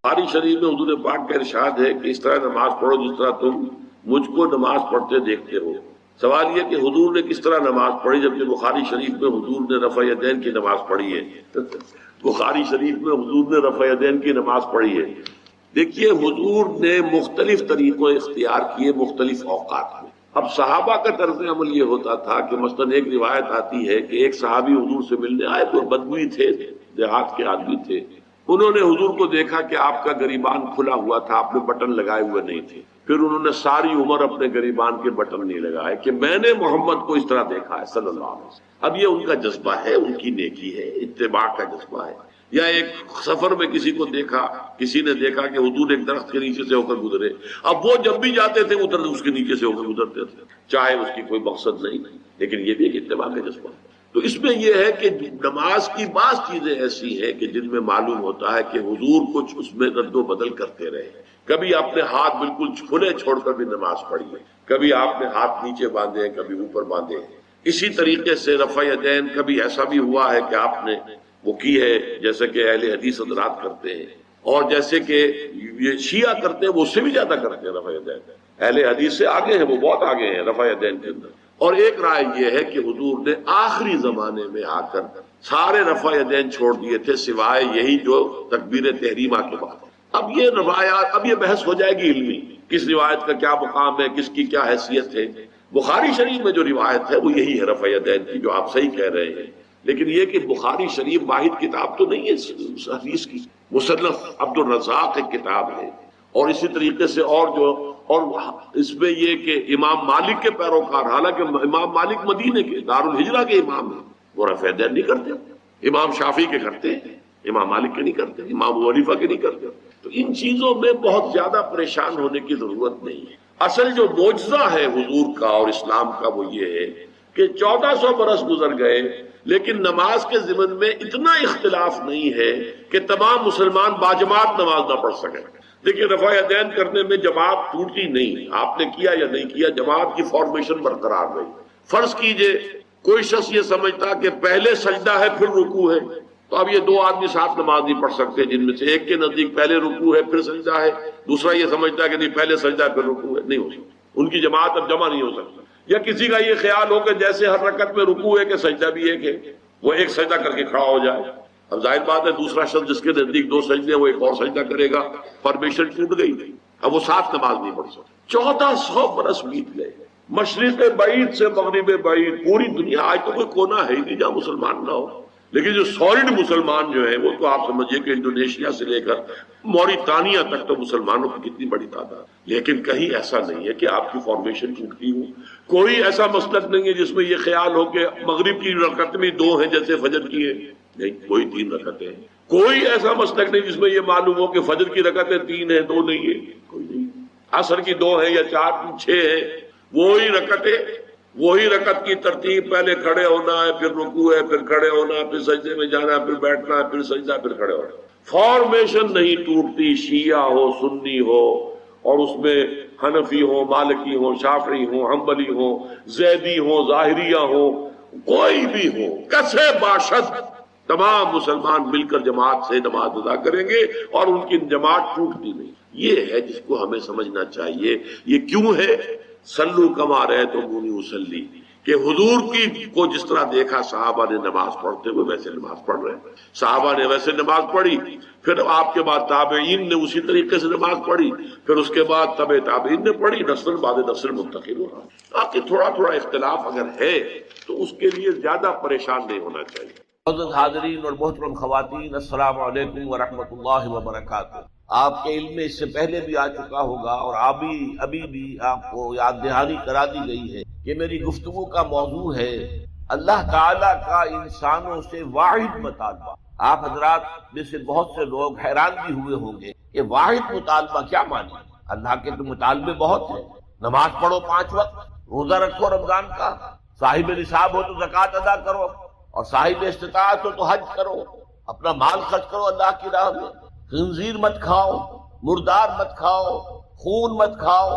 بخاری شریف میں حضور پاک کا ارشاد ہے کہ اس طرح نماز پڑھو جس طرح تم مجھ کو نماز پڑھتے دیکھتے ہو۔ سوال یہ کہ حضور نے کس طرح نماز پڑھی، جبکہ بخاری شریف میں حضور نے رفع یدین کی نماز پڑھی ہے۔ بخاری شریف میں حضور نے رفع یدین کی نماز پڑھی ہے۔ دیکھیے حضور نے مختلف طریقوں اختیار کیے مختلف اوقات میں۔ اب صحابہ کا طرز عمل یہ ہوتا تھا کہ مثلاً ایک روایت آتی ہے کہ ایک صحابی حضور سے ملنے آئے تو بدوی تھے، دیہات کے آدمی تھے، انہوں نے حضور کو دیکھا کہ آپ کا گریبان کھلا ہوا تھا، آپ نے بٹن لگائے ہوئے نہیں تھے۔ پھر انہوں نے ساری عمر اپنے گریبان کے بٹن نہیں لگائے کہ میں نے محمد کو اس طرح دیکھا ہے صلی اللہ علیہ وسلم۔ اب یہ ان کا جذبہ ہے، ان کی نیکی ہے، اتباع کا جذبہ ہے۔ یا ایک سفر میں کسی کو دیکھا، کسی نے دیکھا کہ حضور ایک درخت کے نیچے سے ہو کر گزرے، اب وہ جب بھی جاتے تھے ادھر اس کے نیچے سے ہو کر گزرتے تھے، چاہے اس کی کوئی مقصد نہیں، لیکن یہ بھی ایک اتباع کا جذبہ ہے۔ تو اس میں یہ ہے کہ نماز کی بعض چیزیں ایسی ہیں کہ جن میں معلوم ہوتا ہے کہ حضور کچھ اس میں رد و بدل کرتے رہے۔ کبھی آپ نے ہاتھ بالکل کھلے چھوڑ کر بھی نماز پڑھی ہے، کبھی آپ نے ہاتھ نیچے باندھے ہیں، کبھی اوپر باندھے ہیں۔ اسی طریقے سے رفع یدین کبھی ایسا بھی ہوا ہے کہ آپ نے وہ کی ہے جیسے کہ اہل حدیث حضرات کرتے ہیں، اور جیسے کہ یہ شیعہ کرتے ہیں وہ اس سے بھی زیادہ کرتے ہیں رفع یدین۔ اہل حدیث سے آگے ہیں، وہ بہت آگے ہیں رفع یدین کے اندر۔ اور ایک رائے یہ ہے کہ حضور نے آخری زمانے میں آ کر سارے رفع یدین چھوڑ دیے تھے سوائے یہی جو تکبیر تحریمہ کے بعد۔ اب یہ روایات، اب یہ بحث ہو جائے گی علمی، کس روایت کا کیا مقام ہے، کس کی کیا حیثیت ہے۔ بخاری شریف میں جو روایت ہے وہ یہی ہے رفع یدین کی، جو آپ صحیح کہہ رہے ہیں، لیکن یہ کہ بخاری شریف واحد کتاب تو نہیں ہے حدیث کی، مصنف عبد الرزاق ایک کتاب ہے، اور اسی طریقے سے اور اس میں یہ کہ امام مالک کے پیروکار، حالانکہ امام مالک مدینے کے دارالہجرہ کے امام ہیں، وہ رفع یدین نہیں کرتے، امام شافعی کے کرتے ہیں، امام مالک کے نہیں کرتے، امام ابو حنیفہ کے نہیں کرتے۔ تو ان چیزوں میں بہت زیادہ پریشان ہونے کی ضرورت نہیں ہے۔ اصل جو معجزہ ہے حضور کا اور اسلام کا وہ یہ ہے کہ 1400 برس گزر گئے لیکن نماز کے ضمن میں اتنا اختلاف نہیں ہے کہ تمام مسلمان باجماعت نماز نہ پڑھ سکیں۔ دیکھیے رفع یدین کرنے میں جماعت ٹوٹی نہیں، آپ نے کیا یا نہیں کیا، جماعت کی فارمیشن برقرار رہی۔ فرض کیجئے کوئی شخص یہ سمجھتا کہ پہلے سجدہ ہے پھر رکوع ہے، تو اب یہ دو آدمی ساتھ نماز نہیں پڑھ سکتے، جن میں سے ایک کے نزدیک پہلے رکوع ہے پھر سجدہ ہے، دوسرا یہ سمجھتا ہے کہ نہیں پہلے سجدہ ہے پھر رکوع ہے، نہیں ہو سکتا، ان کی جماعت اب جمع نہیں ہو سکتا۔ یا کسی کا یہ خیال ہو کہ جیسے ہر رکعت میں رکوع ہے کہ سجدہ بھی ایک ہے، وہ ایک سجدہ کر کے کھڑا ہو جائے۔ اب ظاہر بات ہے دوسرا شخص جس کے نزدیک دو سجدے ہیں وہ ایک اور سجدہ کرے گا، فارمیشن ٹوٹ گئی، اب وہ ساتھ نماز نہیں پڑھ سکتے۔ 1400 برس بیت گئے، مشرق بعید سے مغرب بعید، پوری دنیا، آج تو کوئی کونا ہے ہی نہیں جہاں مسلمان نہ ہو، لیکن جو سالڈ مسلمان جو ہیں وہ تو آپ سمجھیے کہ انڈونیشیا سے لے کر موریتانیہ تک تو مسلمانوں کی کتنی بڑی تعداد، لیکن کہیں ایسا نہیں ہے کہ آپ کی فارمیشن ٹوٹتی ہو۔ کوئی ایسا مسلک نہیں ہے جس میں یہ خیال ہو کہ مغرب کی رکعت میں 2 ہیں جیسے فجر کی ہے، نہیں، کوئی 3 رکعتیں ہیں۔ کوئی ایسا مسلک نہیں جس میں یہ معلوم ہو کہ فجر کی رکعتیں 3 ہیں 2 نہیں ہے، کوئی نہیں۔ عصر کی 2 ہیں یا 4 6 ہیں، وہی رکعتیں، وہی رکعت کی ترتیب، پہلے کھڑے ہونا ہے پھر رکوع ہے پھر کھڑے ہونا پھر سجدے میں جانا ہے پھر بیٹھنا ہے پھر سجدہ پھر کھڑے ہونا۔ فارمیشن نہیں ٹوٹتی، شیعہ ہو سنی ہو، اور اس میں حنفی ہو مالکی ہو شافعی ہو حنبلی ہو زیدی ہو ظاہریہ ہو، کوئی بھی ہو، کسے باشد تمام مسلمان مل کر جماعت سے نماز ادا کریں گے اور ان کی جماعت ٹوٹتی نہیں۔ یہ ہے جس کو ہمیں سمجھنا چاہیے۔ یہ کیوں ہے؟ صلو کما رأیتمونی اصلی، کہ حضور کی کو جس طرح دیکھا صحابہ نے نماز پڑھتے ہوئے ویسے نماز پڑھ رہے ہیں، صحابہ نے ویسے نماز پڑھی، پھر آپ کے بعد تابعین نے اسی طریقے سے نماز پڑھی، پھر اس کے بعد تبع تابعین نے پڑھی، نسل بعد نسل منتقل ہو رہا۔ آپ کے تھوڑا تھوڑا اختلاف اگر ہے تو اس کے لیے زیادہ پریشان نہیں ہونا چاہیے۔ معزز حاضرین اور محترم خواتین، السلام علیکم ورحمۃ اللہ وبرکاتہ۔ آپ کے علم میں اس سے پہلے بھی آ چکا ہوگا اور ابھی بھی آپ کو یاد دہانی کرا دی گئی ہے کہ میری گفتگو کا موضوع ہے اللہ تعالیٰ کا انسانوں سے واحد مطالبہ۔ آپ حضرات میں سے بہت سے لوگ حیران بھی ہوئے ہوں گے کہ واحد مطالبہ کیا معنی؟ اللہ کے تو مطالبے بہت ہیں، نماز پڑھو 5 وقت، روزہ رکھو رمضان کا، صاحب نصاب ہو تو زکوٰۃ ادا کرو، اور صاحب استطاعت ہو تو حج کرو، اپنا مال خرچ کرو اللہ کی راہ میں، خنزیر مت کھاؤ، مردار مت کھاؤ، خون مت کھاؤ،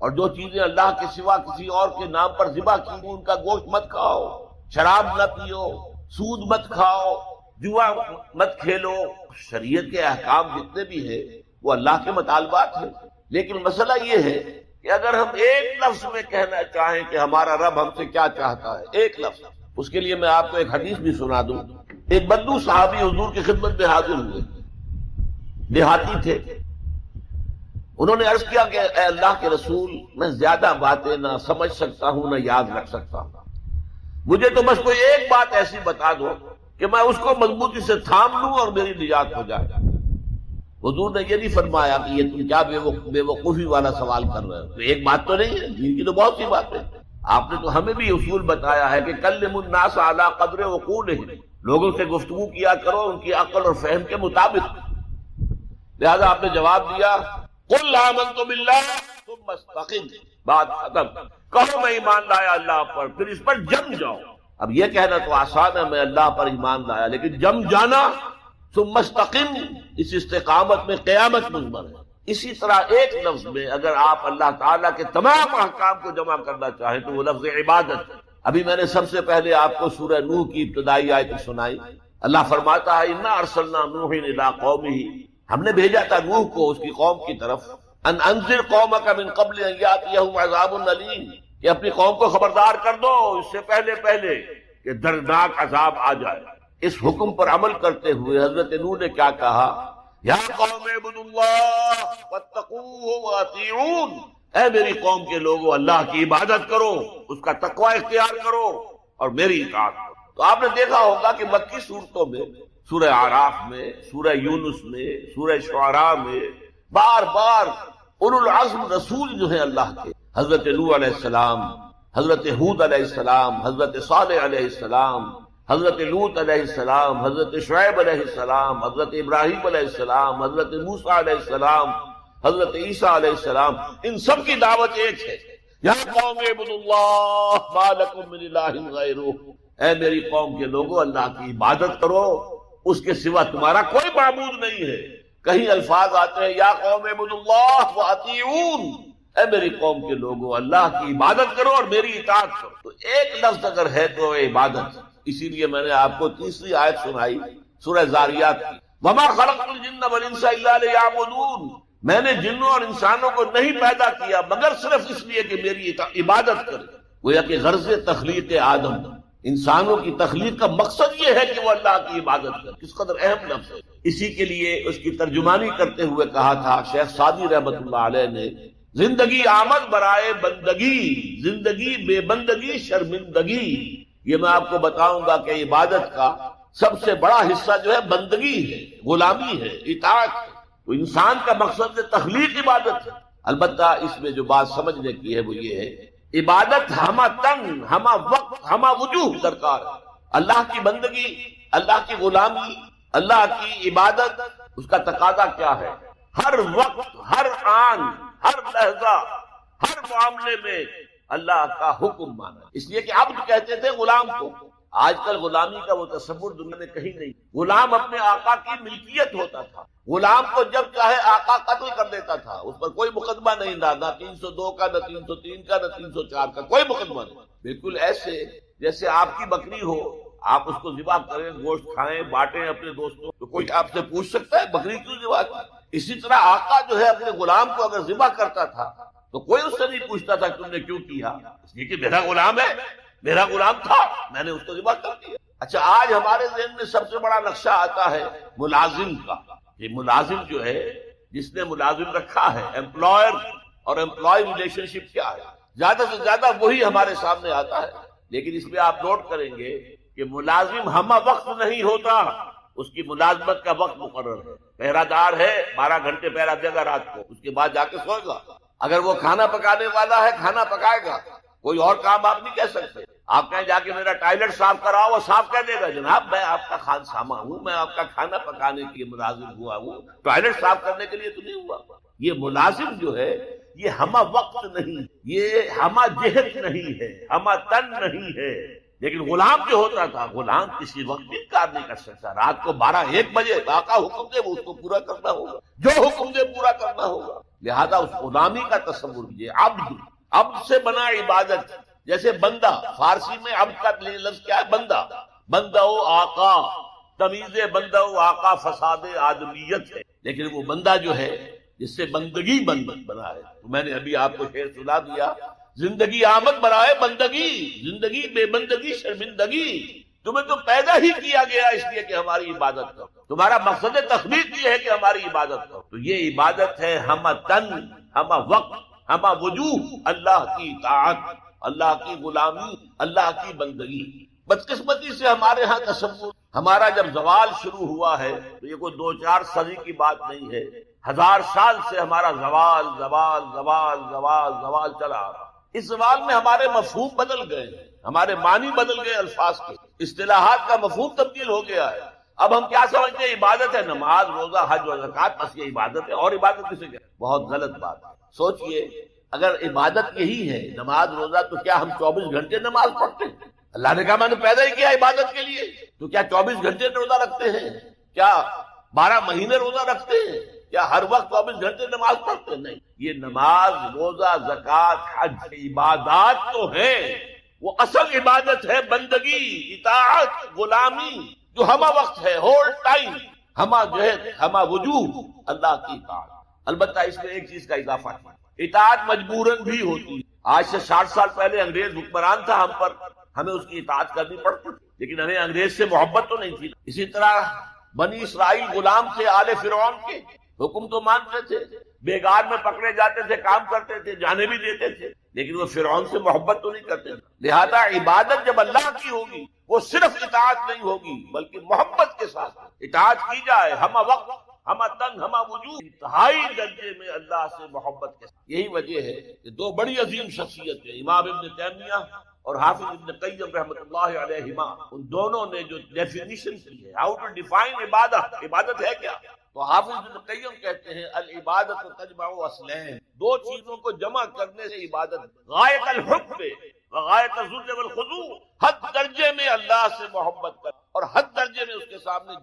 اور جو چیزیں اللہ کے سوا کسی اور کے نام پر ذبح کی ہوں ان کا گوشت مت کھاؤ، شراب نہ پیو، سود مت کھاؤ، جوا مت کھیلو۔ شریعت کے احکام جتنے بھی ہیں وہ اللہ کے مطالبات ہیں. لیکن مسئلہ یہ ہے کہ اگر ہم ایک لفظ میں کہنا چاہیں کہ ہمارا رب ہم سے کیا چاہتا ہے، ایک لفظ، اس کے لیے میں آپ کو ایک حدیث بھی سنا دوں. ایک بدو صحابی حضور کی خدمت میں حاضر ہوئے، دیہاتی تھے. انہوں نے عرض کیا کہ اے اللہ کے رسول، میں زیادہ باتیں نہ سمجھ سکتا ہوں نہ یاد رکھ سکتا ہوں، مجھے تو بس کوئی ایک بات ایسی بتا دو کہ میں اس کو مضبوطی سے تھام لوں اور میری نجات ہو جائے. حضور نے یہ نہیں فرمایا کہ یہ تم کیا بے وقوفی والا سوال کر رہے ہو، تو ایک بات تو نہیں ہے، دین کی تو بہت سی باتیں. آپ نے تو ہمیں بھی اصول بتایا ہے کہ کلم الناس علی قدر عقولہم، لوگوں سے گفتگو کیا کرو ان کی عقل اور فہم کے مطابق. لہذا آپ نے جواب دیا قل آمنت باللہ ثم استقم، بات ختم. کہو میں ایمان لایا اللہ پر، پھر اس پر جم جاؤ. اب یہ کہنا تو آسان ہے میں اللہ پر ایمان لایا، لیکن جم جانا، ثم استقم، اس استقامت میں قیامت مضمر ہے. اسی طرح ایک لفظ میں اگر آپ اللہ تعالیٰ کے تمام احکام کو جمع کرنا چاہیں تو وہ لفظ عبادت. ابھی میں نے سب سے پہلے آپ کو سورہ نوح کی ابتدائی آیت سنائی. اللہ فرماتا ہے انا ارسلنا نوحا الی قومہ، ہم نے بھیجا تھا نوح کو اس کی قوم کی طرف، ان انذر قومک من قبل ان یاتیہم عذاب الیم، کہ اپنی قوم کو خبردار کر دو اس سے پہلے کہ دردناک عذاب آ جائے. اس حکم پر عمل کرتے ہوئے حضرت نوح نے کیا کہا؟ یا قوم اعبدوا اللہ واتقوہ واطیعون، اے میری قوم کے لوگوں اللہ کی عبادت کرو، اس کا تقوی اختیار کرو اور میری اطاعت کرو. تو آپ نے دیکھا ہوگا کہ مکی صورتوں میں، سورہ اعراف میں، سورہ یونس میں، سورہ شعراء میں بار بار اولو العزم رسول جو ہیں اللہ کے، حضرت نوح علیہ السلام، حضرت ہود علیہ السلام، حضرت صالح علیہ السلام، حضرت لوط علیہ السلام، حضرت شعیب علیہ السلام، حضرت ابراہیم علیہ السلام، حضرت موسیٰ علیہ السلام، حضرت عیسیٰ علیہ السلام، ان سب کی دعوت ایک ہے، یا قوم اعبدوا اللہ ما لکم من الہ غیرہ، اے میری قوم کے لوگوں اللہ کی عبادت کرو، اس کے سوا تمہارا کوئی معبود نہیں ہے. کہیں الفاظ آتے ہیں یا قوم اعبدوا اللہ واطیعون، اے میری قوم کے لوگوں اللہ کی عبادت کرو اور میری اطاعت کرو. تو ایک لفظ اگر ہے تو عبادت. اسی لیے میں نے آپ کو تیسری آیت سنائی سورہ زاریات کی، وما خلقت الجن والانس الا لیعبدون، میں نے جنوں اور انسانوں کو نہیں پیدا کیا مگر صرف اس لیے کہ میری عبادت کرے. گویا کہ غرض تخلیق آدم، انسانوں کی تخلیق کا مقصد یہ ہے کہ وہ اللہ کی عبادت کرے. کس قدر اہم لفظ ہے. اسی کے لیے اس کی ترجمانی کرتے ہوئے کہا تھا شیخ سعدی رحمۃ اللہ علیہ نے، زندگی آمد برائے بندگی، زندگی بے بندگی شرمندگی. یہ میں آپ کو بتاؤں گا کہ عبادت کا سب سے بڑا حصہ جو ہے بندگی ہے، غلامی ہے، اطاعت ہے. تو انسان کا مقصد ہے تخلیق عبادت ہے. البتہ اس میں جو بات سمجھنے کی ہے وہ یہ ہے عبادت ہمہ تن، ہمہ وقت، ہمہ وجوہ درکار ہے. اللہ کی بندگی، اللہ کی غلامی، اللہ کی عبادت، اس کا تقاضا کیا ہے؟ ہر وقت، ہر آن، ہر لحظہ، ہر معاملے میں اللہ کا حکم مانا. اس لیے کہ عبد کہتے تھے غلام کو. آج کل غلامی کا وہ تصور دنیا میں کہیں نہیں. غلام اپنے آقا کی ملکیت ہوتا تھا. غلام کو جب چاہے آقا قتل کر دیتا تھا، اس پر کوئی مقدمہ نہیں تھا، نہ 302 کا، نہ 303 کا، نہ 304 کا، کوئی مقدمہ نہیں. بالکل ایسے جیسے آپ کی بکری ہو، آپ اس کو ذبح کریں، گوشت کھائیں، بانٹیں اپنے دوستوں، تو کوئی آپ سے پوچھ سکتا ہے بکری کیوں ذبح کی؟ اسی طرح آقا جو ہے اپنے غلام کو اگر ذبح کرتا تھا تو کوئی اس سے نہیں پوچھتا تھا تم نے کیوں کیا، اس لیے کہ میرا غلام ہے، میرا غلام تھا، میں نے اس کو ذبح کر دیا. اچھا، آج ہمارے ذہن میں سب سے بڑا نقشہ آتا ہے ملازم کا. یہ ملازم جو ہے، جس نے ملازم رکھا ہے، امپلائر اور امپلائی ریلیشن شپ کیا ہے، زیادہ سے زیادہ وہی ہمارے سامنے آتا ہے. لیکن اس میں آپ نوٹ کریں گے کہ ملازم ہمہ وقت نہیں ہوتا، اس کی ملازمت کا وقت مقرر ہے. پہرہ دار ہے، 12 گھنٹے پہرہ دے گا رات کو، اس کے بعد جا کے سوئے گا. اگر وہ کھانا پکانے والا ہے، کھانا پکائے گا. کوئی اور کام آپ نہیں کہہ سکتے. آپ کہیں جا کے میرا ٹوائلٹ صاف کراؤ، وہ صاف کہہ دے گا جناب میں آپ کا خانسامہ ہوں، میں آپ کا کھانا پکانے کے لیے ملازم ہوا ہوں، ٹوائلٹ صاف کرنے کے لیے تو نہیں ہوا. یہ ملازم جو ہے یہ ہمہ وقت نہیں، یہ ہمہ جہت نہیں ہے، ہمہ تن نہیں ہے. لیکن غلام جو ہوتا تھا، غلام کسی وقت بھی کار نہیں کر سکتا. رات کو 12-1 بجے آقا حکم دے وہ اس کو پورا کرنا ہوگا، جو حکم دے پورا کرنا ہوگا. لہذا اس غلامی کا تصور کیجیے. عبد سے بنا عبادت. جیسے بندہ، فارسی میں عبد کا لفظ کیا ہے؟ بندہ. بندہ و آقا، تمیز بندہ و آقا فساد آدمیت ہے. لیکن وہ بندہ جو ہے جس سے بندگی بنا ہے. تو میں نے ابھی آپ کو شعر سنا دیا، زندگی آمد برائے بندگی، زندگی بے بندگی شرمندگی. تمہیں تو پیدا ہی کیا گیا اس لیے کہ ہماری عبادت کرو، تمہارا مقصد تخلیق یہ ہے کہ ہماری عبادت کرو. تو یہ عبادت ہے ہم تن، ہم وقت، ہم وجوہ، اللہ کی اطاعت، اللہ کی غلامی، اللہ کی بندگی. بدقسمتی سے ہمارے ہاں تصور، ہمارا جب زوال شروع ہوا ہے تو یہ کوئی 2-4 صدی کی بات نہیں ہے، 1000 سال سے ہمارا زوال زوال زوال زوال زوال چلا آ رہا. اس زوال میں ہمارے مفہوم بدل گئے، ہمارے معنی بدل گئے، الفاظ کے اصطلاحات کا مفہوم تبدیل ہو گیا ہے. اب ہم کیا سمجھتے ہیں عبادت ہے نماز روزہ حج اور زکوٰۃ، بس یہ عبادت ہے، اور عبادت کسے کہتے ہیں؟ بہت غلط بات ہے. سوچئے اگر عبادت یہی ہے نماز روزہ، تو کیا ہم 24 گھنٹے نماز پڑھتے ہیں؟ اللہ نے کہا میں نے پیدا ہی کیا عبادت کے لیے. تو کیا 24 گھنٹے روزہ رکھتے ہیں؟ کیا 12 مہینے روزہ رکھتے ہیں؟ کیا ہر وقت 24 گھنٹے نماز پڑھتے ہیں؟ نہیں. یہ نماز روزہ زکوٰۃ حج عبادات تو ہیں، وہ اصل عبادت ہے بندگی، اطاعت، غلامی، جو ہمہ وقت ہے، ہول ٹائم، ہمہ جہد، ہمہ وجوہ، اللہ کی اطاعت. البتہ اس میں ایک چیز کا اضافہ ہے، اطاعت مجبوراً بھی ہوتی ہے. آج سے 60 سال پہلے انگریز حکمران تھا ہم پر، ہمیں اس کی اطاعت کرنی پڑتی تھی، لیکن ہمیں انگریز سے محبت تو نہیں تھی. اسی طرح بنی اسرائیل غلام تھے آل فرعون کے، حکم تو مانتے تھے، بیگار میں پکڑے جاتے تھے، کام کرتے تھے، جانے بھی دیتے تھے، لیکن وہ فرعون سے محبت تو نہیں کرتے تھے. لہذا عبادت جب اللہ کی ہوگی وہ صرف اطاعت نہیں ہوگی بلکہ محبت کے ساتھ اطاعت کی جائے، ہمہ وقت، ہمہ تن، ہمہ وجوہ، انتہائی درجے میں اللہ سے محبت کے ساتھ. یہی وجہ ہے کہ 2 بڑی عظیم شخصیتیں امام ابن تیمیہ اور حافظ ابن قیم رحمۃ اللہ علیہما، ان دونوں نے جو ڈیفینیشن کی ہے، ہاؤ ٹو ڈیفائن عبادت، عبادت ہے کیا، تو حافظ ابن قیم کہتے ہیں العبادت تجمع اصلین، 2 چیزوں کو جمع کرنے سے عبادت، غایت الحب وغایت الذل والخضوع، حد درجے میں اللہ سے محبت کر اور حد درجے میں اس کے سامنے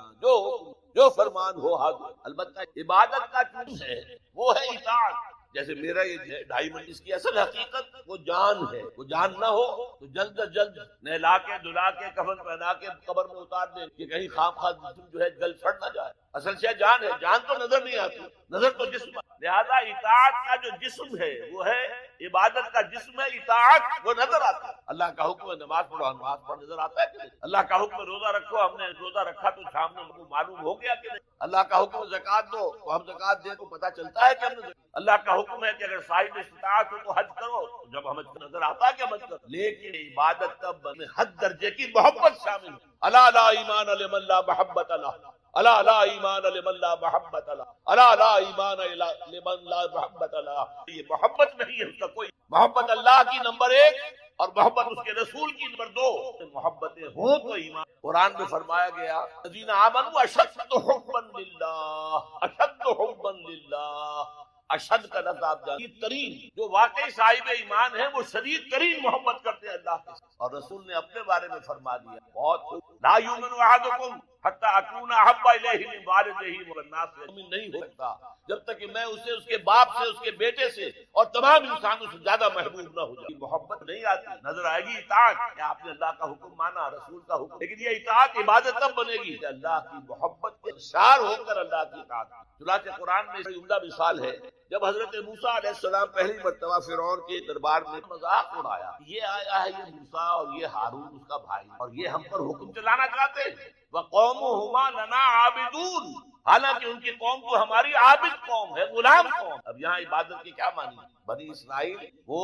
جو فرمان ہو حاضر. البتہ عبادت کا چیز ہے وہ ہے اطاعت. جیسے میرا یہ 2.5 منٹ، اس کی اصل حقیقت وہ جان ہے. وہ جان نہ ہو تو جلد از جلد نہلا کے دھلا کے کفن پہنا کے قبر میں اتار دیں کہ کہیں خواہ جسم جو ہے جل پھٹ نہ جائے. اصل سے جان ہے، جان تو نظر نہیں آتی، نظر تو جسم ہے. لہذا اطاعت کا جو جسم ہے وہ ہے عبادت کا جسم ہے، اطاعت وہ نظر آتا ہے. اللہ کا حکم ہے نماز پڑھو، نماز پڑھ نظر آتا ہے کہ نہیں؟ اللہ کا حکم ہے روزہ رکھو، ہم نے روزہ رکھا تو سامنے معلوم ہو گیا کہ نہیں؟ اللہ کا حکم ہے زکوٰۃ دو تو ہم زکوٰۃ دیں تو پتہ چلتا ہے کہ ہم نے. اللہ کا حکم ہے کہ اگر صاحب استطاعت ہو تو حج کرو، تو جب ہمیں نظر آتا ہے کہ حج کرو. لیکن عبادت تب میں حد درجے کی محبت شامل ہے. الا لا ایمان لمن لا محبت له، الا لا ایمان لمن لا محبت له، الا لا ایمان لمن لا محبت له. یہ محبت نہیں ہے اس کا کوئی. محبت اللہ کی نمبر 1 اور محبت اس کے رسول کی نمبر 2. محبتیں ہوں تو ایمان. قرآن میں فرمایا گیا الذین آمنوا اشد حبا للہ، اشد حبا للہ. اشد کا لفظ آپ جانتے ترین، جو واقعی صاحب ایمان ہے وہ شدید ترین محبت کرتے ہیں اللہ کے ساتھ. اور رسول نے اپنے بارے میں فرما دیا بہت خوب، لا یؤمن احدکم حتی اکون احب الیہ من والدہ والناس. مومن نہیں ہو سکتا جب تک کہ میں اسے اس کے باپ سے، اس کے بیٹے سے اور تمام انسانوں سے زیادہ محبوب نہ ہو جائے. محبت نہیں آتی، نظر آئے گی اطاعت کہ آپ نے اللہ کا حکم مانا، رسول کا حکم، لیکن یہ اطاعت عبادت تب بنے گی کہ اللہ کی محبت کے اشار ہو کر اللہ کی اطاعت. چنانچہ قرآن میں عمدہ مثال ہے جب حضرت موسیٰ علیہ السلام پہلی مرتبہ فرعون کے دربار میں مذاق اڑایا، یہ آیا ہے یہ موسیٰ اور یہ ہارون اس کا بھائی، اور یہ ہم پر حکم چلانا چاہتے ہیں. وَقَوْمُهُمَا لَنَا عَابِدُونَ، حالانکہ ان کی قوم تو ہماری عابد قوم ہے، غلام قوم. اب یہاں عبادت کی کیا معنی؟ بنی اسرائیل وہ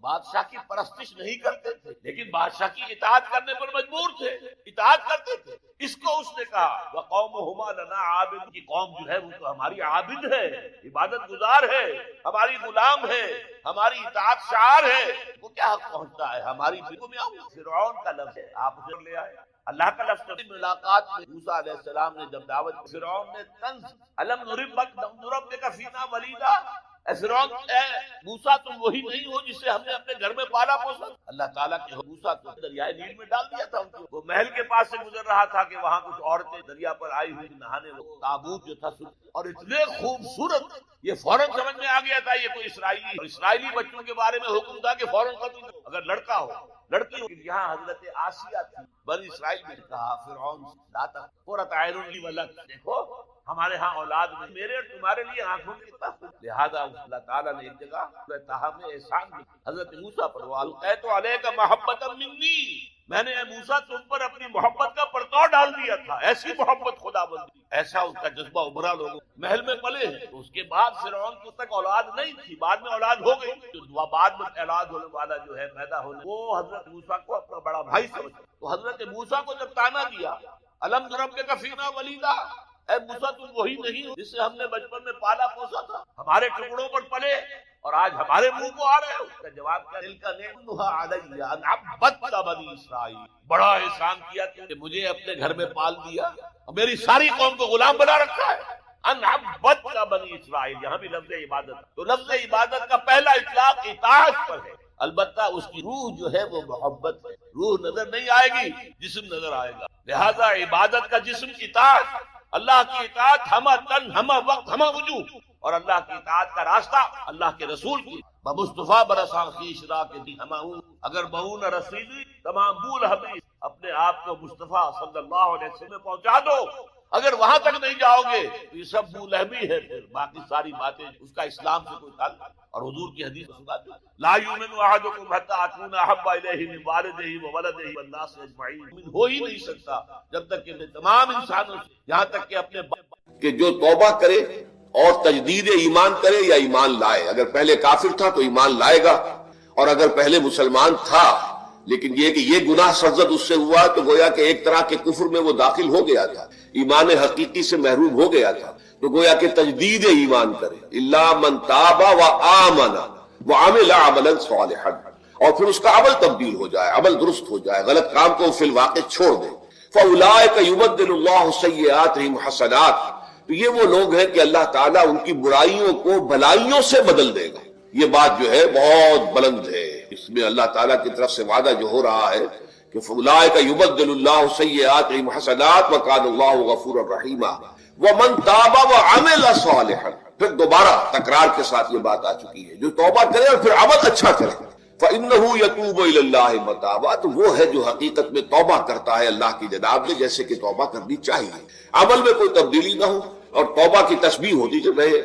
بادشاہ کی پرستش نہیں کرتے تھے لیکن بادشاہ کی اطاعت کرنے پر مجبور تھے، اطاعت کرتے تھے. اس کو اس نے کہا وَقَوْمُهُمَا لَنَا عَابِدُونَ، کی قوم جو ہے وہ تو ہماری عابد ہے، عبادت گزار ہے، ہماری غلام ہے، ہماری اطاعت شعار ہے. وہ کیا حق پہنچتا ہے ہماری بالکل میں آؤں. فرعون کا لفظ ہے، آپ اسے لے آئے. اللہ کا لفظ ملاقات میں موسیٰ علیہ السلام نے جب دعوت، فرعون نے طنز الم نربک فینا ولیدا، اے فرعون، اے موسیٰ تم وہی نہیں ہو جسے ہم نے اپنے گھر میں پالا پوسا. اللہ تعالیٰ کے موسیٰ کو دریائے نیل میں ڈال دیا تھا. وہ محل کے پاس سے گزر رہا تھا کہ وہاں کچھ عورتیں دریا پر آئی ہوئی نہانے، وہ تابوت جو تھا اور اتنے خوبصورت، یہ فوراً سمجھ میں آ گیا تھا یہ کوئی اسرائیلی. اسرائیلی بچوں کے بارے میں حکم تھا کہ فوراً قتل کرو، اگر لڑکا ہو لڑکی ہو. یہاں حضرت آسیہ تھی، بنی اسرائیل نے کہا فرعون لا تقرۃ عین لی ولک، دیکھو ہمارے ہاں اولاد میں میرے اور تمہارے لیے آنکھوں کی طرف، لہذا اللہ تعالیٰ نے ایک جگہ سورہ طٰہٰ میں احسان بھی حضرت موسیٰ پر وَأَلْقَيْتُ عَلَيْكَ مَحَبَّةً مِّنِّي، میں نے اے موسیٰ تم پر اپنی محبت کا پرتو ڈال دیا تھا، ایسی محبت خدا بندی، ایسا اس کا جذبہ ابھرا، لوگوں محل میں پلے ہیں۔ تو اس کے بعد فرعون کو تک اولاد نہیں تھی، بعد میں اولاد ہو گئی، جو بعد میں اولاد ہونے والا جو ہے پیدا ہونے، وہ حضرت موسیٰ کو اپنا بڑا بھائی سمجھا۔ تو حضرت موسیٰ کو جب تانا دیا الم نربک فینا ولیدا، اے موسیٰ تم وہی نہیں جس سے ہم نے بچپن میں پالا پوسا تھا، ہمارے ٹکڑوں پر پلے اور آج ہمارے منہ کو آ رہے ہو؟ اس کا جواب کیا؟ دل کا نعمتھا علیہ ان عبدت بنی اسرائیل، بڑا احسان کیا کہ مجھے اپنے گھر میں پال دیا اور میری ساری قوم کو غلام بنا رکھا ہے۔ ان عبدت بنی اسرائیل، یہاں بھی لفظ عبادت، تو لفظ عبادت کا پہلا اطلاق اطاعت پر ہے، البتہ اس کی روح جو ہے وہ محبت ہے، روح نظر نہیں آئے گی، جسم نظر آئے گا، لہذا عبادت کا جسم اطاعت، اللہ کی اطاعت ہمہ تن ہمہ وقت ہمہ وجوہ، اور اللہ کی اطاعت کا راستہ اللہ کے رسول کی بمصطفیٰ برساں خیش را کے دی ہمہ ہوں، اگر بہو نہ رسیدی تمام بول حبیب، اپنے آپ کو مصطفیٰ صلی اللہ علیہ وسلم میں پہنچا دو، اگر وہاں تک نہیں جاؤ گے تو یہ سب بولہبی ہے، پھر باقی ساری باتیں اس کا اسلام سے کوئی تعلق۔ اور حضور کی حدیث سنا دو، لا یؤمن احدکم حتی اکون احب الیہ من والدہ وولدہ والناس اجمعین، مومن ہو ہی نہیں سکتا جب تک کہ تمام انسانوں سے، یہاں تک کہ اپنے کہ جو توبہ کرے اور تجدید ایمان کرے یا ایمان لائے، اگر پہلے کافر تھا تو ایمان لائے گا، اور اگر پہلے مسلمان تھا لیکن یہ کہ یہ گناہ سرزد اس سے ہوا تو گویا کہ ایک طرح کے کفر میں وہ داخل ہو گیا تھا، ایمان حقیقی سے محروم ہو گیا تھا، تو گویا کہ تجدید ایمان کرے، الا من تاب وآمن وعمل عملا صالحا، اور پھر اس کا عمل تبدیل ہو جائے، عمل درست ہو جائے، غلط کام کو فی الواقع چھوڑ دے، فاولئک یبدل اللہ سیئاتہم حسنات، تو یہ وہ لوگ ہیں کہ اللہ تعالیٰ ان کی برائیوں کو بھلائیوں سے بدل دے گا۔ یہ بات جو ہے بہت بلند ہے، اس میں اللہ تعالیٰ کی طرف سے وعدہ جو ہو رہا ہے کہ فاولئک یبدل اللہ سیئاتہم حسنات وکان اللہ غفورا رحیما ومن تاب وعمل صالحا، پھر دوبارہ تکرار کے ساتھ یہ بات آ چکی ہے، جو توبہ کرے اور پھر عمل اچھا کرے، فإنہ یتوب الی اللہ متابا، تو وہ ہے جو حقیقت میں توبہ کرتا ہے اللہ کی جناب میں جیسے کہ توبہ کرنی چاہیے، عمل میں کوئی تبدیلی نہ ہو، اور توبہ کی تسبیح ہوتی چل رہے،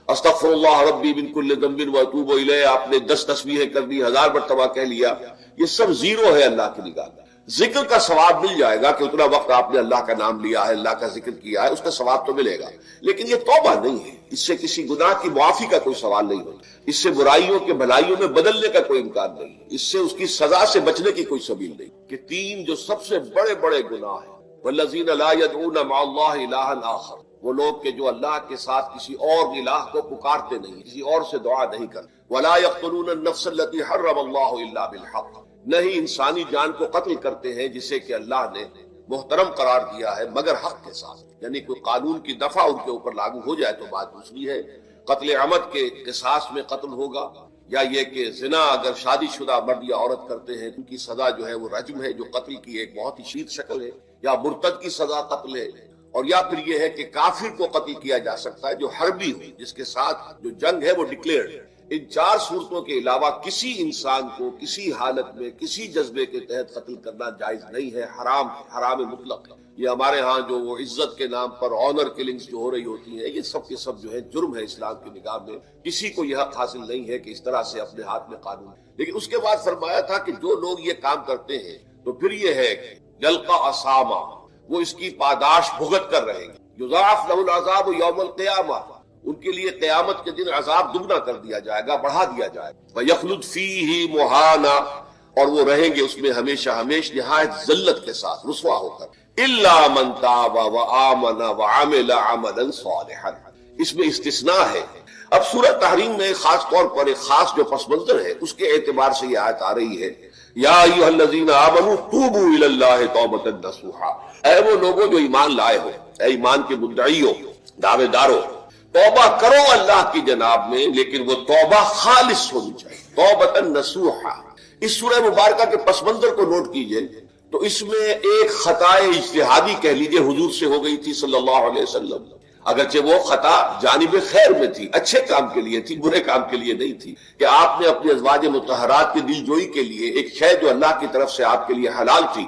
استغفر اللہ ربی من کل ذنب واتوب الیہ، آپ نے 10 تسبیحیں کر دی، 1000 مرتبہ کہہ لیا، یہ سب زیرو ہے اللہ کی نگاہ میں۔ ذکر کا ثواب مل جائے گا کہ اتنا وقت آپ نے اللہ کا نام لیا ہے، اللہ کا ذکر کیا ہے، اس کا ثواب تو ملے گا، لیکن یہ توبہ نہیں ہے، اس سے کسی گناہ کی معافی کا کوئی سوال نہیں ہوتا، اس سے برائیوں کے بھلائیوں میں بدلنے کا کوئی امکان نہیں، اس سے اس کی سزا سے بچنے کی کوئی سبیل نہیں۔ کہ 3 جو سب سے بڑے بڑے گناہ ہیں، والذین لا يدعون مع اللہ الہا آخر، وہ لوگ کہ جو اللہ کے ساتھ کسی اور الہ کو پکارتے نہیں، کسی اور سے دعا نہیں کرتے، ولا يقتلون النفس التي حرم اللہ الا بالحق، نہیں انسانی جان کو قتل کرتے ہیں جسے کہ اللہ نے محترم قرار دیا ہے مگر حق کے ساتھ، یعنی کوئی قانون کی دفعہ ان کے اوپر لاگو ہو جائے تو بات دوسری ہے، قتل عمد کے قصاص میں قتل ہوگا، یا یہ کہ زنا اگر شادی شدہ مرد یا عورت کرتے ہیں ان کی سزا جو ہے وہ رجم ہے، جو قتل کی ایک بہت ہی شدید شکل ہے، یا مرتد کی سزا قتل ہے، اور یا پھر یہ ہے کہ کافر کو قتل کیا جا سکتا ہے جو حربی ہو، جس کے ساتھ جو جنگ ہے وہ ڈکلیئرڈ ہے۔ ان 4 صورتوں کے علاوہ کسی انسان کو کسی حالت میں کسی جذبے کے تحت قتل کرنا جائز نہیں ہے، حرام مطلق ہے۔ یہ ہمارے ہاں جو وہ عزت کے نام پر آنر کلنگز جو ہو رہی ہوتی ہیں، یہ سب کے سب جو ہے جرم ہے اسلام کی نگاہ میں، کسی کو یہ حق حاصل نہیں ہے کہ اس طرح سے اپنے ہاتھ میں قانون، لیکن اس کے بعد فرمایا تھا کہ جو لوگ یہ کام کرتے ہیں تو پھر یہ ہے کہ یلقا اسامہ، وہ اس کی پاداش بھگت کر رہیں گے، یضاعف لہ العذاب یوم القیامہ، ان کے لیے قیامت کے دن عذاب دگنا کر دیا جائے گا، بڑھا دیا جائے گا، وَيَخْلُدْ فِيهِ مُهَانًا، اور وہ رہیں گے اس میں ہمیشہ نہایت ذلت کے ساتھ، رسوا ہو کر، إِلَّا مَنْ تَابَ وَآمَنَ وَعَمِلَ عَمَلًا صَالِحًا، اس میں استثناء ہے۔ اب سورہ تحریم میں خاص طور پر ایک خاص جو پس منظر ہے اس کے اعتبار سے یہ آیت آ رہی ہے، یا ایھا الذین آمنوا توبوا الی اللہ توبۃ نصوحا، اے وہ لوگوں جو ایمان لائے ہو، اے ایمان کے مدعیوں، دعوے داروں، توبہ کرو اللہ کی جناب میں، لیکن وہ توبہ خالص ہونی چاہیے، توبۃ نصوحا۔ اس سورہ مبارکہ کے پس منظر کو نوٹ کیجئے تو اس میں ایک خطائے اجتہادی کہہ لیجئے حضور سے ہو گئی تھی صلی اللہ علیہ وسلم، اگرچہ وہ خطا جانب خیر میں تھی، اچھے کام کے لیے تھی، برے کام کے لیے نہیں تھی، کہ آپ نے اپنے ازواج مطہرات کی دل جوئی کے لیے ایک شے جو اللہ کی طرف سے آپ کے لیے حلال تھی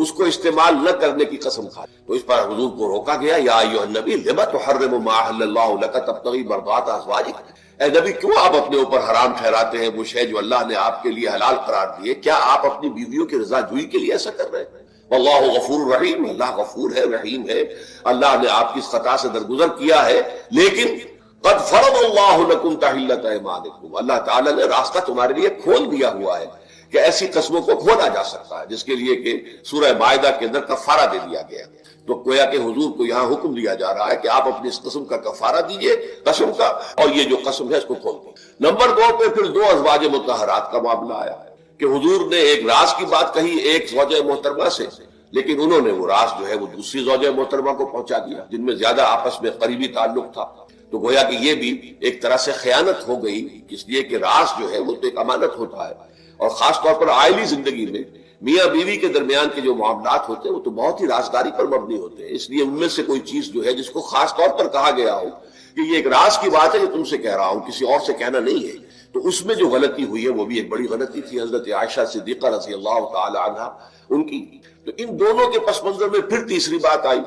اس کو استعمال نہ کرنے کی قسم کھا. تو اس پر حضور کو روکا گیا. یا ایھا النبی لم تحرم ما احل اللہ لک تبتغی مرضات ازواجک، اے نبی کیوں آپ اپنے اوپر حرام ٹھہراتے ہیں وہ شے جو اللہ نے آپ کے لیے حلال قرار دیے؟ کیا آپ اپنی بیویوں کی رضا جوئی کے لیے ایسا کر رہے ہیں؟ واللہ غفور رحیم، اللہ غفور ہے، رحیم ہے. اللہ نے آپ کی اس خطا سے درگزر کیا ہے، لیکن قد فرض اللہ لکم تحلۃ ایمانکم، اللہ تعالیٰ نے راستہ تمہارے لیے کھول دیا ہوا ہے کہ ایسی قسموں کو کھولا جا سکتا ہے، جس کے لیے کہ سورہ مائدہ کے اندر کفارہ دے دیا گیا. تو گویا کہ حضور کو یہاں حکم دیا جا رہا ہے کہ آپ اپنی اس قسم کا کفارہ دیجئے، قسم کا، اور یہ جو قسم ہے اس کو کھول دیں. نمبر 2 پہ پھر 2 ازواج مطہرات کا معاملہ آیا کہ حضور نے ایک راز کی بات کہی ایک زوجہ محترمہ سے، لیکن انہوں نے وہ راز جو ہے وہ دوسری زوجہ محترمہ کو پہنچا دیا جن میں زیادہ آپس میں قریبی تعلق تھا. تو گویا کہ یہ بھی ایک طرح سے خیانت ہو گئی، اس لیے کہ راز جو ہے وہ تو ایک امانت ہوتا ہے، اور خاص طور پر عائلی زندگی میں میاں بیوی کے درمیان کے جو معاملات ہوتے ہیں وہ تو بہت ہی رازداری پر مبنی ہوتے ہیں. اس لیے ان میں سے کوئی چیز جو ہے جس کو خاص طور پر کہا گیا ہو کہ یہ ایک راز کی بات ہے جو تم سے کہہ رہا ہوں، کسی اور سے کہنا نہیں ہے، تو اس میں جو غلطی ہوئی ہے وہ بھی ایک بڑی غلطی تھی حضرت عائشہ صدیقہ رضی اللہ تعالی عنہا ان کی. تو ان دونوں کے پس منظر میں پھر تیسری بات آئی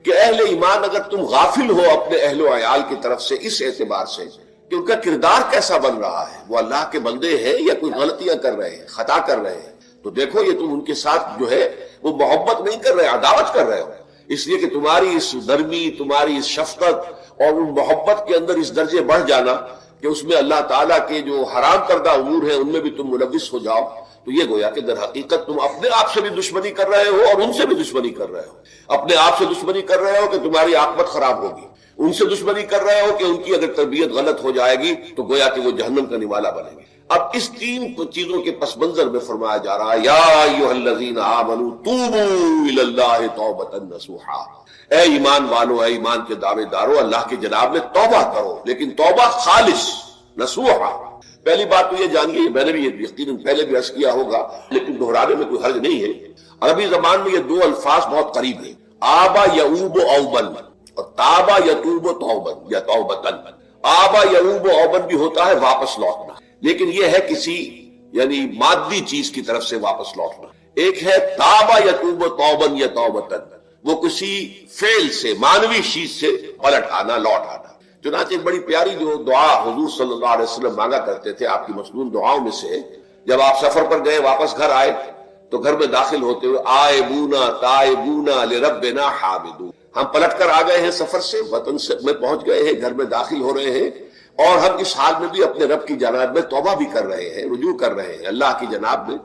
کہ اہل ایمان اگر تم غافل ہو اپنے اہل و عیال کی طرف سے اس اعتبار سے کہ ان کا کردار کیسا بن رہا ہے، وہ اللہ کے بندے ہیں یا کوئی غلطیاں کر رہے ہیں، خطا کر رہے ہیں، تو دیکھو یہ تم ان کے ساتھ جو ہے وہ محبت نہیں کر رہے، عداوت کر رہے ہو. اس لیے کہ تمہاری اس نرمی، تمہاری اس شفقت اور ان محبت کے اندر اس درجے بڑھ جانا کہ اس میں اللہ تعالیٰ کے جو حرام کردہ امور ہیں ان میں بھی تم ملوث ہو جاؤ، تو یہ گویا کہ در حقیقت تم اپنے آپ سے بھی دشمنی کر رہے ہو اور ان سے بھی دشمنی کر رہے ہو. اپنے آپ سے دشمنی کر رہے ہو کہ تمہاری عاقبت خراب ہوگی، ان سے دشمنی کر رہے ہو کہ ان کی اگر تربیت غلط ہو جائے گی تو گویا کہ وہ جہنم کا نوالا بنیں گے. اب اس 3 چیزوں کے پس منظر میں فرمایا جا رہا ہے یا ایھا الذین آمنوا توبوا الی اللہ توبۃ نصوحا، اے ایمان والو، اے ایمان کے دعوے دارو، اللہ کے جناب میں توبہ کرو، لیکن توبہ خالص نصوحا. پہلی بات تو یہ جانیے، میں نے بھی یہ یقیناً پہلے بھی عرض کیا ہوگا لیکن دہرانے میں کوئی حرج نہیں ہے، عربی زبان میں یہ 2 الفاظ بہت قریب ہیں، آبا یعوب اوبن اور تابا یتوب توبن یا توبتن. آبا یعوب اوبن بھی ہوتا ہے واپس لوٹنا، لیکن یہ ہے کسی یعنی مادی چیز کی طرف سے واپس لوٹنا. ایک ہے تابا یتوب توبن یا توبتن، وہ کسی فعل سے، مانوی چیز سے پلٹ آنا، لوٹ آنا. چنانچہ ایک بڑی پیاری جو دعا حضور صلی اللہ علیہ وسلم مانگا کرتے تھے، آپ کی مسنون دعاؤں میں سے، جب آپ سفر پر گئے واپس گھر آئے تو گھر میں داخل ہوتے ہوئے آئبونا تائبونا لربنا حامدون، ہم پلٹ کر آ گئے ہیں سفر سے، وطن سے میں پہنچ گئے ہیں، گھر میں داخل ہو رہے ہیں، اور ہم اس حال میں بھی اپنے رب کی جناب میں توبہ بھی کر رہے ہیں، رجوع کر رہے ہیں اللہ کی جناب میں،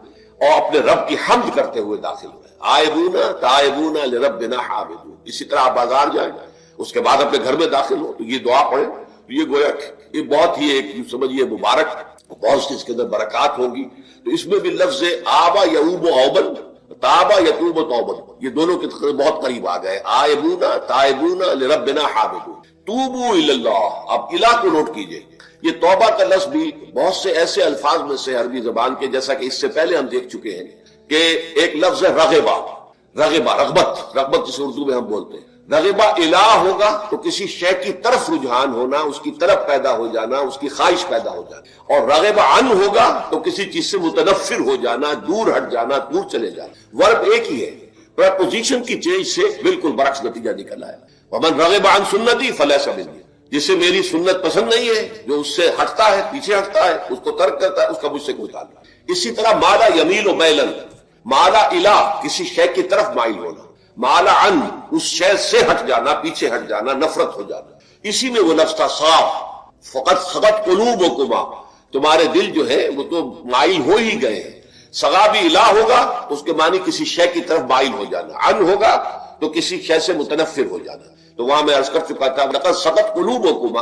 اور اپنے رب کی حمد کرتے ہوئے داخل ہوئے. آئبونا تائبونا لربنا حامدون. اسی طرح آپ بازار جائیں، اس کے بعد اپنے گھر میں داخل ہو تو یہ دعا پڑھیں، تو یہ گویا یہ بہت ہی ایک سمجھیے مبارک، بہت سی اس کے اندر برکات ہوگی. تو اس میں بھی لفظ آبا یعوب اوبن، تابا یتوب توبن، یہ دونوں کے بہت قریب آ گئے. آئبونا تائبونا لربنا حامدون. توبوا الی اللہ، اب الہ کو نوٹ کیجئے. یہ توبہ کا لفظ بھی بہت سے ایسے الفاظ میں سے عربی زبان کے، جیسا کہ اس سے پہلے ہم دیکھ چکے ہیں کہ ایک لفظ ہے رغبہ، رغبت جسے اردو میں ہم بولتے ہیں. رغبہ الہ ہوگا تو کسی شے کی طرف رجحان ہونا، اس کی طرف پیدا ہو جانا، اس کی خواہش پیدا ہو جانا. اور رغبہ عن ہوگا تو کسی چیز سے متنفر ہو جانا، دور ہٹ جانا، دور چلے جانا. ورب ایک ہی ہے، پریپوزیشن کی چینج سے بالکل برعکس نتیجہ نکل آیا. ومن رغب عن سنتی فلیس منی، جسے میری سنت پسند نہیں ہے، جو اس سے ہٹتا ہے، پیچھے ہٹتا ہے، اس کو ترک کرتا ہے، اس کا مجھ سے کوئی تعلق. اسی طرح مالا یمیل و میلن، مالا الہ کسی شے کی طرف مائل ہونا، مالا عن اس شے سے ہٹ جانا، پیچھے ہٹ جانا، نفرت ہو جانا. اسی میں وہ لفظ تھا صاف، فقط سغت قلوبکما، تمہارے دل جو ہے وہ تو مائل ہو ہی گئے ہیں. سغا بھی الہ ہوگا تو اس کے معنی کسی شے کی طرف مائل ہو جانا، عن ہوگا تو کسی شے سے متنفر ہو جانا. تو وہاں میں عرض کر چکا تھا لقد سغت قلوبکما،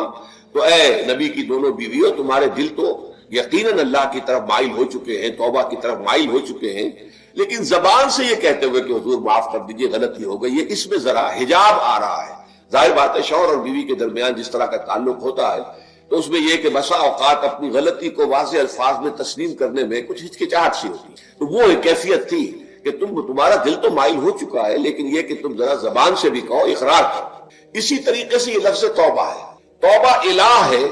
تو اے نبی کی دونوں بیویوں تمہارے دل تو یقیناً اللہ کی طرف مائل ہو چکے ہیں، توبہ کی طرف مائل ہو چکے ہیں. لیکن زبان سے یہ کہتے ہوئے کہ حضور معاف کر دیجئے غلطی ہو گئی، یہ اس میں ذرا حجاب آ رہا ہے. ظاہر بات ہے شوہر اور بیوی کے درمیان جس طرح کا تعلق ہوتا ہے تو اس میں یہ کہ بسا اوقات اپنی غلطی کو واضح الفاظ میں تسلیم کرنے میں کچھ ہچکچاہٹ سی ہوتی. تو وہ ایک کیفیت تھی کہ تمہارا دل تو مائل ہو چکا ہے، لیکن یہ کہ تم ذرا زبان سے بھی کہو، اقرار کرو. اسی طریقے سے یہ لفظ توبہ ہے. توبہ الہ ہے،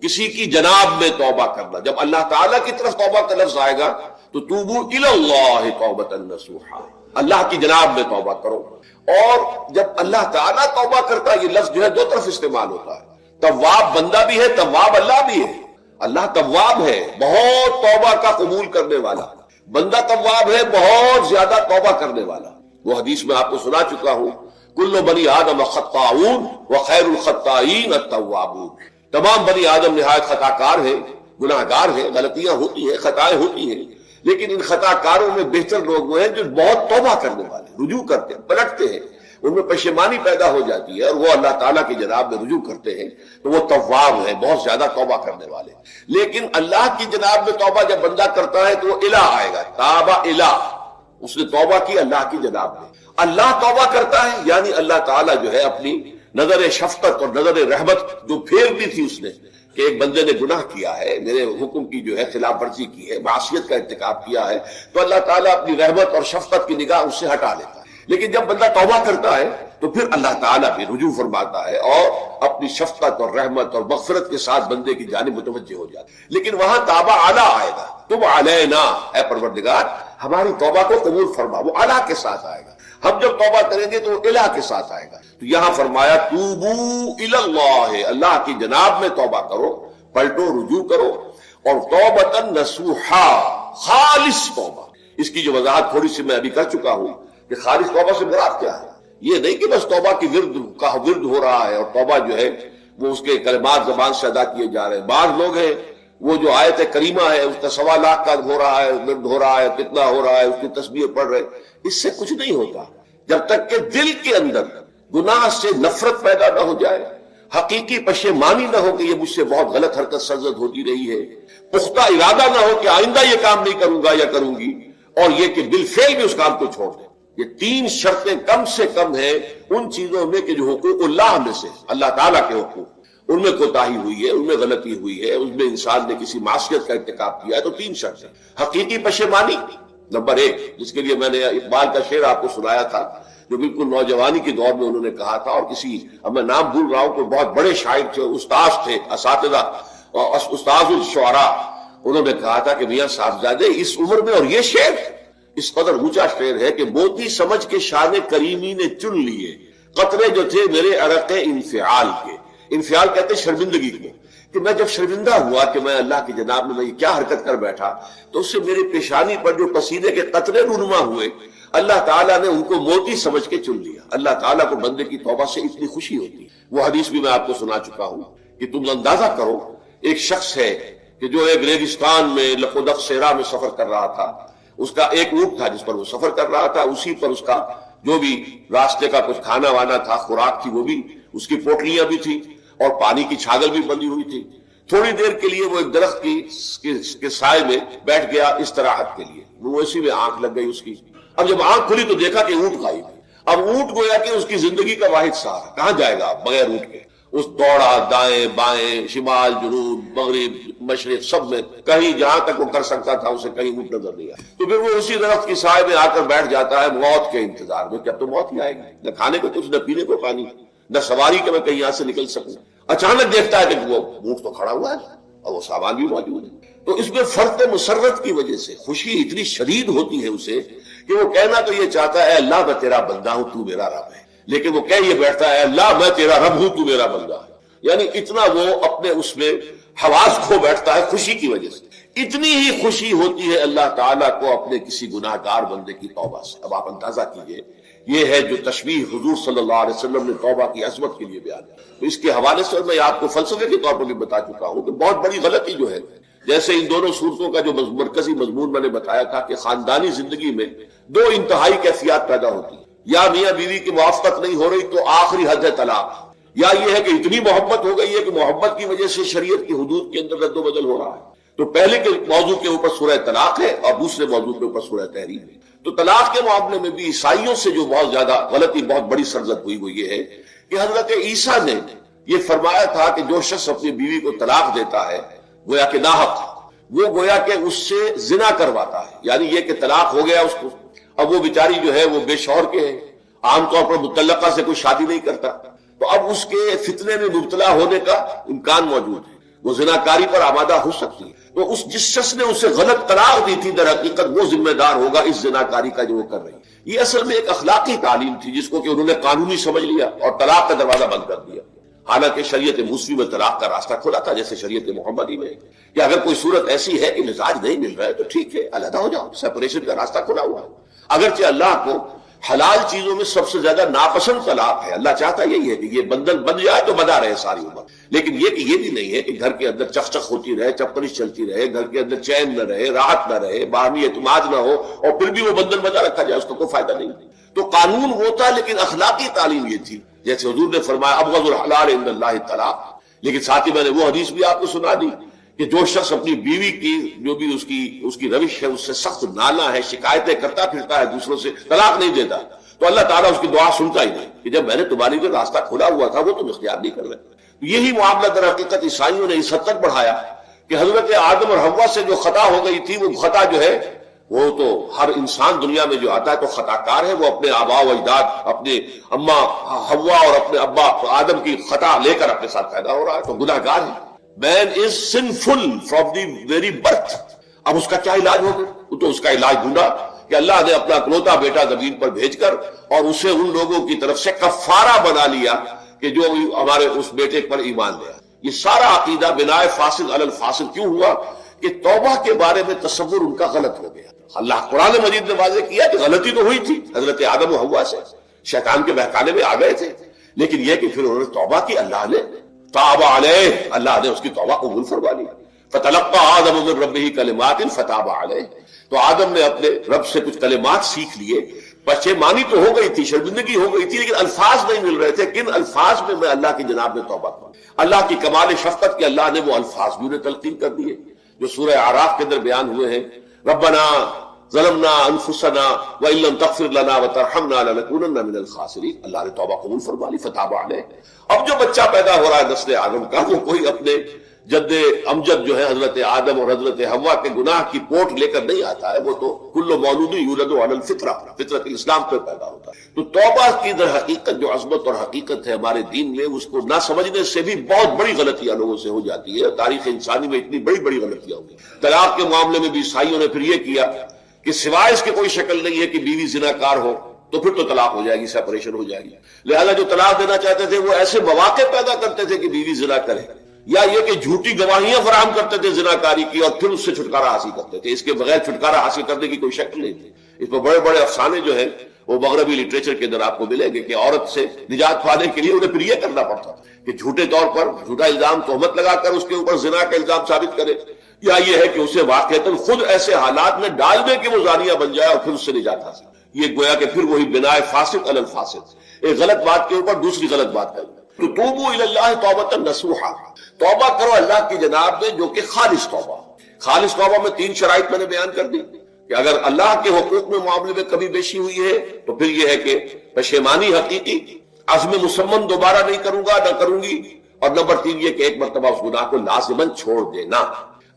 کسی کی جناب میں توبہ کرنا. جب اللہ تعالیٰ کی طرف توبہ کا لفظ آئے گا تو توبوا الی اللہ توبۃ نصوحا، اللہ کی جناب میں توبہ کرو. اور جب اللہ تعالیٰ توبہ کرتا ہے، یہ لفظ جو ہے دو طرف استعمال ہوتا ہے. تواب بندہ بھی ہے، تواب اللہ بھی ہے. اللہ تواب ہے، بہت توبہ کا قبول کرنے والا. بندہ تواب ہے، بہت زیادہ توبہ کرنے والا. وہ حدیث میں آپ کو سنا چکا ہوں، کل بنی آدم خطاؤن وخیر الخطائین التوابون. تمام بنی آدم نہایت خطا کار ہیں، گناہ گار ہیں، غلطیاں ہوتی ہیں، خطائیں ہوتی ہیں، لیکن ان خطا کاروں میں بہتر لوگ وہ ہیں جو بہت توبہ کرنے والے، رجوع کرتے ہیں، پلٹتے ہیں، ان میں پشیمانی پیدا ہو جاتی ہے اور وہ اللہ تعالیٰ کی جناب میں رجوع کرتے ہیں، تو وہ تواب ہیں، بہت زیادہ توبہ کرنے والے. لیکن اللہ کی جناب میں توبہ جب بندہ کرتا ہے تو وہ الہ آئے گا، تابہ الہ، اس نے توبہ کی اللہ کی جناب میں. اللہ توبہ کرتا ہے یعنی اللہ تعالیٰ جو ہے اپنی نظر شفقت اور نظر رحمت جو پھیر دی تھی اس نے کہ ایک بندے نے گناہ کیا ہے، میرے حکم کی جو ہے خلاف ورزی کی ہے، معصیت کا ارتکاب کیا ہے، تو اللہ تعالیٰ اپنی رحمت اور شفقت کی نگاہ اس سے ہٹا لیتا ہے. لیکن جب بندہ توبہ کرتا ہے تو پھر اللہ تعالیٰ بھی رجوع فرماتا ہے اور اپنی شفقت اور رحمت اور مغفرت کے ساتھ بندے کی جانب متوجہ ہو جاتا ہے. لیکن وہاں تابہ اعلیٰ آئے گا، تم علینا، اے پروردگار ہماری توبہ کو قبول فرما، وہ اعلیٰ کے ساتھ آئے گا. ہم جب توبہ کریں گے تو وہ الہ کے ساتھ آئے گا. تو یہاں فرمایا توبو الی اللہ، اللہ کی جناب میں توبہ کرو، پلٹو، رجوع کرو، اور توبۃ نصوحا، خالص توبہ. اس کی جو وضاحت تھوڑی سی میں ابھی کر چکا ہوں کہ خالص توبہ سے مراد کیا ہے. یہ نہیں کہ بس توبہ کی ورد ہو رہا ہے اور توبہ جو ہے وہ اس کے کلمات زبان سے ادا کیے جا رہے ہیں. بعض لوگ ہیں وہ جو آیت کریمہ ہے اس کا 1.25 لاکھ کا ہو رہا ہے، ورد ہو رہا ہے، کتنا ہو رہا ہے، اس کی تسبیح پڑھ رہے، اس سے کچھ نہیں ہوتا جب تک کہ دل کے اندر گناہ سے نفرت پیدا نہ ہو جائے، حقیقی پشیمانی نہ ہو کہ یہ مجھ سے بہت غلط حرکت سرزد ہوتی رہی ہے، پختہ ارادہ نہ ہو کہ آئندہ یہ کام نہیں کروں گا یا کروں گی، اور یہ کہ بالفعل بھی اس کام کو چھوڑ دیں. یہ 3 شرطیں کم سے کم ہیں ان چیزوں میں کہ جو حقوق اللہ میں سے، اللہ تعالیٰ کے حقوق، ان میں کوتاہی ہوئی ہے، ان میں غلطی ہوئی ہے، اس میں انسان نے کسی معصیت کا ارتکاب کیا ہے. تو 3 شرطیں: حقیقی پشیمانی نمبر 1، جس کے لیے میں نے اقبال کا شعر آپ کو سنایا تھا جو بالکل نوجوانی کے دور میں انہوں نے کہا تھا، اور کسی، اب میں نام بھول رہا ہوں، کوئی بہت بڑے شاعر تھے، استاذ تھے، اساتذہ، استاذ الشعراء، انہوں نے کہا تھا کہ میاں صاحبزادے اس عمر میں، اور یہ شعر اس قدر اونچا شعر ہے کہ موتی سمجھ کے شان کریمی نے چن لیے قطرے جو تھے میرے عرق انفعال کے. انفعال کہتے ہیں شرمندگی کو، کہ میں جب شرمندہ ہوا کہ میں اللہ کی جناب میں یہ کیا حرکت کر بیٹھا، تو اس سے میری پیشانی پر جو پسینے کے قطرے رونما ہوئے، اللہ تعالیٰ نے ان کو موتی سمجھ کے چن لیا. اللہ تعالیٰ کو بندے کی توبہ سے اتنی خوشی ہوتی ہے. وہ حدیث بھی میں آپ کو سنا چکا ہوں کہ تم اندازہ کرو، ایک شخص ہے کہ جو ایک ریگستان میں لقدق صحرا میں سفر کر رہا تھا، اس کا ایک اونٹ تھا جس پر وہ سفر کر رہا تھا، اسی پر اس کا جو بھی راستے کا کچھ کھانا وانا تھا، خوراک تھی، وہ بھی، اس کی پوٹلیاں بھی تھی اور پانی کی چھاگل بھی بندی ہوئی تھی. تھوڑی دیر کے لیے وہ ایک درخت کے سائے میں بیٹھ گیا استراحت کے لیے. وہ اسی میں آنکھ لگ گئی اس کی. اب جب آنکھ کھلی تو دیکھا کہ اونٹ غائب ہے. اب اونٹ گویا کہ اس کی زندگی کا واحد سہارا، کہاں جائے گا بغیر اونٹ کے. اس دوڑا دائیں بائیں، شمال جنوب مغرب مشرق، سب میں کہیں جہاں تک وہ کر سکتا تھا اسے کہیں اونٹ نظر نہیں آیا. تو پھر وہ اسی درخت کی سائے میں آ کر بیٹھ جاتا ہے موت کے انتظار میں کہ اب تو موت ہی آئے گی، نہ کھانے کو کچھ، نہ پینے کو پانی، نہ سواری کہ میں کہیں یہاں سے نکل سکوں. اچانک دیکھتا ہے کہ وہ اونٹ تو کھڑا ہوا ہے اور وہ سامان بھی موجود ہے. تو اس میں فرط مسرت کی وجہ سے خوشی اتنی شدید ہوتی ہے اسے کہ وہ کہنا تو یہ چاہتا ہے اللہ میں تیرا بندہ ہوں، تو میرا رب ہے، لیکن وہ کہہ یہ بیٹھتا ہے اللہ میں تیرا رب ہوں، تو میرا بندہ ہے. یعنی اتنا وہ اپنے اس میں حواس کھو بیٹھتا ہے خوشی کی وجہ سے. اتنی ہی خوشی ہوتی ہے اللہ تعالیٰ کو اپنے کسی گناہ گار بندے کی توبہ سے. اب آپ اندازہ کیجئے، یہ ہے جو تشبیہ حضور صلی اللہ علیہ وسلم نے توبہ کی عظمت کے لیے بیان ہے. تو اس کے حوالے سے میں آپ کو فلسفے کے طور پر بھی بتا چکا ہوں کہ بہت بڑی غلطی جو ہے، جیسے ان دونوں صورتوں کا جو مرکزی مضمون میں نے بتایا تھا کہ خاندانی زندگی میں 2 انتہائی کیفیات پیدا ہوتی ہیں. یا میاں بیوی کی موافقت نہیں ہو رہی تو آخری حد ہے طلاق، یا یہ ہے کہ اتنی محبت ہو گئی ہے کہ محبت کی وجہ سے شریعت کی حدود کے اندر رد و بدل ہو رہا ہے. تو پہلے کے موضوع کے اوپر سورہ طلاق ہے اور دوسرے موضوع کے اوپر سورہ تحریم ہے. تو طلاق کے معاملے میں بھی عیسائیوں سے جو بہت زیادہ غلطی، بہت بڑی سرزد ہوئی وہ یہ ہے کہ حضرت عیسیٰ نے یہ فرمایا تھا کہ جو شخص اپنی بیوی کو طلاق دیتا ہے گویا کہ ناحق، وہ گویا کہ اس سے زنا کرواتا ہے. یعنی یہ کہ طلاق ہو گیا اس کو، اب وہ بیچاری جو ہے وہ بے شوہر کے ہے، عام طور پر مطلقہ سے کوئی شادی نہیں کرتا، تو اب اس کے فتنے میں مبتلا ہونے کا امکان موجود ہے، وہ زناکاری پر آمادہ ہو سکتی ہے. تو اس جس شخص نے اسے غلط طلاق دی تھی در حقیقت وہ ذمہ دار ہوگا اس زناکاری کا جو وہ کر رہی ہے۔ یہ اصل میں ایک اخلاقی تعلیم تھی جس کو کہ انہوں نے قانونی سمجھ لیا اور طلاق کا دروازہ بند کر دیا، حالانکہ شریعت موسوی میں طلاق کا راستہ کھلا تھا جیسے شریعت محمدی میں، کہ اگر کوئی صورت ایسی ہے کہ مزاج نہیں مل رہا ہے تو ٹھیک ہے، علیحدہ ہو جاؤ، سیپریشن کا راستہ کھلا ہوا ہے۔ اگرچہ اللہ کو حلال چیزوں میں سب سے زیادہ ناپسند طلاق ہے، اللہ چاہتا یہی ہے کہ یہ بندن بن جائے تو بنا رہے ساری عمر، لیکن یہ کہ یہ بھی نہیں ہے کہ گھر کے اندر چخ چخ ہوتی رہے، چپکرش چلتی رہے، گھر کے اندر چین نہ رہے، راحت نہ رہے، باہمی اعتماد نہ ہو اور پھر بھی وہ بندن بنا رکھا جائے، اس کا کوئی فائدہ نہیں۔ تو قانون وہ تھا لیکن اخلاقی تعلیم یہ تھی، جیسے حضور نے فرمایا ابغض الحلال عند اللہ الطلاق، لیکن ساتھ ہی میں نے وہ حدیث بھی آپ کو سنا دی کہ جو شخص اپنی بیوی کی جو بھی اس کی روش ہے اس سے سخت نالا ہے، شکایتیں کرتا پھرتا ہے دوسروں سے، طلاق نہیں دیتا، تو اللہ تعالیٰ اس کی دعا سنتا ہی نہیں کہ جب میں نے تمہاری جو راستہ کھلا ہوا تھا وہ تم اختیار نہیں کر رہے۔ یہی معاملہ در حقیقت عیسائیوں نے اس حد تک بڑھایا کہ حضرت آدم اور حوا سے جو خطا ہو گئی تھی وہ خطا جو ہے وہ تو ہر انسان دنیا میں جو آتا ہے تو خطا کار ہے، وہ اپنے آبا و اجداد، اپنے اماں حوا اور اپنے ابا آدم کی خطا لے کر اپنے ساتھ پیدا ہو رہا ہے، تو گناہ گار ہے۔ Man is sinful from the very birth. اب اس کا کیا علاج ہوگا؟ وہ تو اس کا علاج ڈھونڈا کہ اللہ نے اپنا اکلوتا بیٹا زمین پر بھیج کر اور اسے ان لوگوں کی طرف سے کفارہ بنا لیا کہ جو ہمارے اس بیٹے پر ایمان لیا۔ یہ سارا عقیدہ بنائے فاسد علی الفاسد کیوں ہوا کہ توبہ کے بارے میں تصور ان کا غلط ہو گیا۔ اللہ قرآن مجید نے واضح کیا کہ غلطی تو ہوئی تھی حضرت آدم و حوا سے، شیطان کے بہکانے میں آ گئے تھے، لیکن یہ کہ پھر انہوں نے توبہ کی، اللہ نے تاب علیہ، اللہ نے اس کی توبہ قبول فرما لی۔ فتلقى آدم من ربہ کلمات فتاب علیہ، تو آدم نے اپنے رب سے کچھ کلمات سیکھ لیے، پشیمانی تو ہو گئی تھی، شرمندگی ہو گئی تھی، لیکن الفاظ نہیں مل رہے تھے، کن الفاظ میں اللہ کی جناب نے توبہ کی۔ اللہ کی کمال شفقت کے اللہ نے وہ الفاظ بھی انہیں تلقین کر دیے جو سورہ اعراف کے اندر بیان ہوئے ہیں، ربنا ظلمنا انفسنا وان لم تغفر لنا وترحمنا لنكونن من الخاسرین۔ اللہ نے توبہ قبول فرما لی، فتاب علیہ۔ اب جو بچہ پیدا ہو رہا ہے نسل آدم کا، وہ کوئی اپنے جد امجد جو ہے حضرت آدم اور حضرت حوا کے گناہ کی پوٹ لے کر نہیں آتا ہے، وہ تو کل مولود یولد علی الفطرہ، فطرت اسلام پہ پیدا ہوتا ہے۔ تو توبہ کی در حقیقت جو عظمت اور حقیقت ہے ہمارے دین میں، اس کو نہ سمجھنے سے بھی بہت بڑی غلطیاں لوگوں سے ہو جاتی ہے۔ تاریخ انسانی میں اتنی بڑی بڑی غلطیاں ہوئی۔ طلاق کے معاملے میں بھی عیسائیوں نے پھر یہ کیا کہ سوائے اس کے کوئی شکل نہیں ہے کہ بیوی زناکار ہو تو پھر تو طلاق ہو جائے گی، سیپریشن ہو جائے گی، لہذا جو طلاق دینا چاہتے تھے وہ ایسے مواقع پیدا کرتے تھے کہ بیوی زنا کرے، یا یہ کہ جھوٹی گواہیاں فراہم کرتے تھے زناکاری کی اور پھر اس سے چھٹکارا حاصل کرتے تھے۔ اس کے بغیر چھٹکارا حاصل کرنے کی کوئی شکل نہیں تھی۔ اس میں بڑے بڑے افسانے جو ہیں وہ مغربی لٹریچر کے اندر آپ کو ملیں گے کہ عورت سے نجات پانے کے لیے انہیں پھر یہ کرنا پڑتا تھا کہ جھوٹے طور پر جھوٹا الزام تہمت لگا کر اس کے اوپر زنا کا الزام ثابت کرے، یا یہ ہے کہ اسے واقعتاً خود ایسے حالات میں ڈال دے کہ وہ زانیہ بن جائے اور پھر اس سے نجات حاصل۔ یہ گویا کہ پھر وہی بنائے فاسد علی الفاسد، ایک غلط بات کے اوپر دوسری غلط بات ہے۔ تو توبوا الی اللہ توبۃ نصوحا، توبہ کرو اللہ کی جناب میں جو کہ خالص توبہ۔ خالص توبہ میں 3 شرائط میں نے بیان کر دی کہ اگر اللہ کے حقوق میں معاملے میں کبھی بیشی ہوئی ہے تو پھر یہ ہے کہ پشیمانی حقیقی، عزم مسمن دوبارہ نہیں کروں گا، نہ کروں گی، اور نمبر 3 یہ کہ ایک مرتبہ اس گناہ کو لازماً چھوڑ دینا۔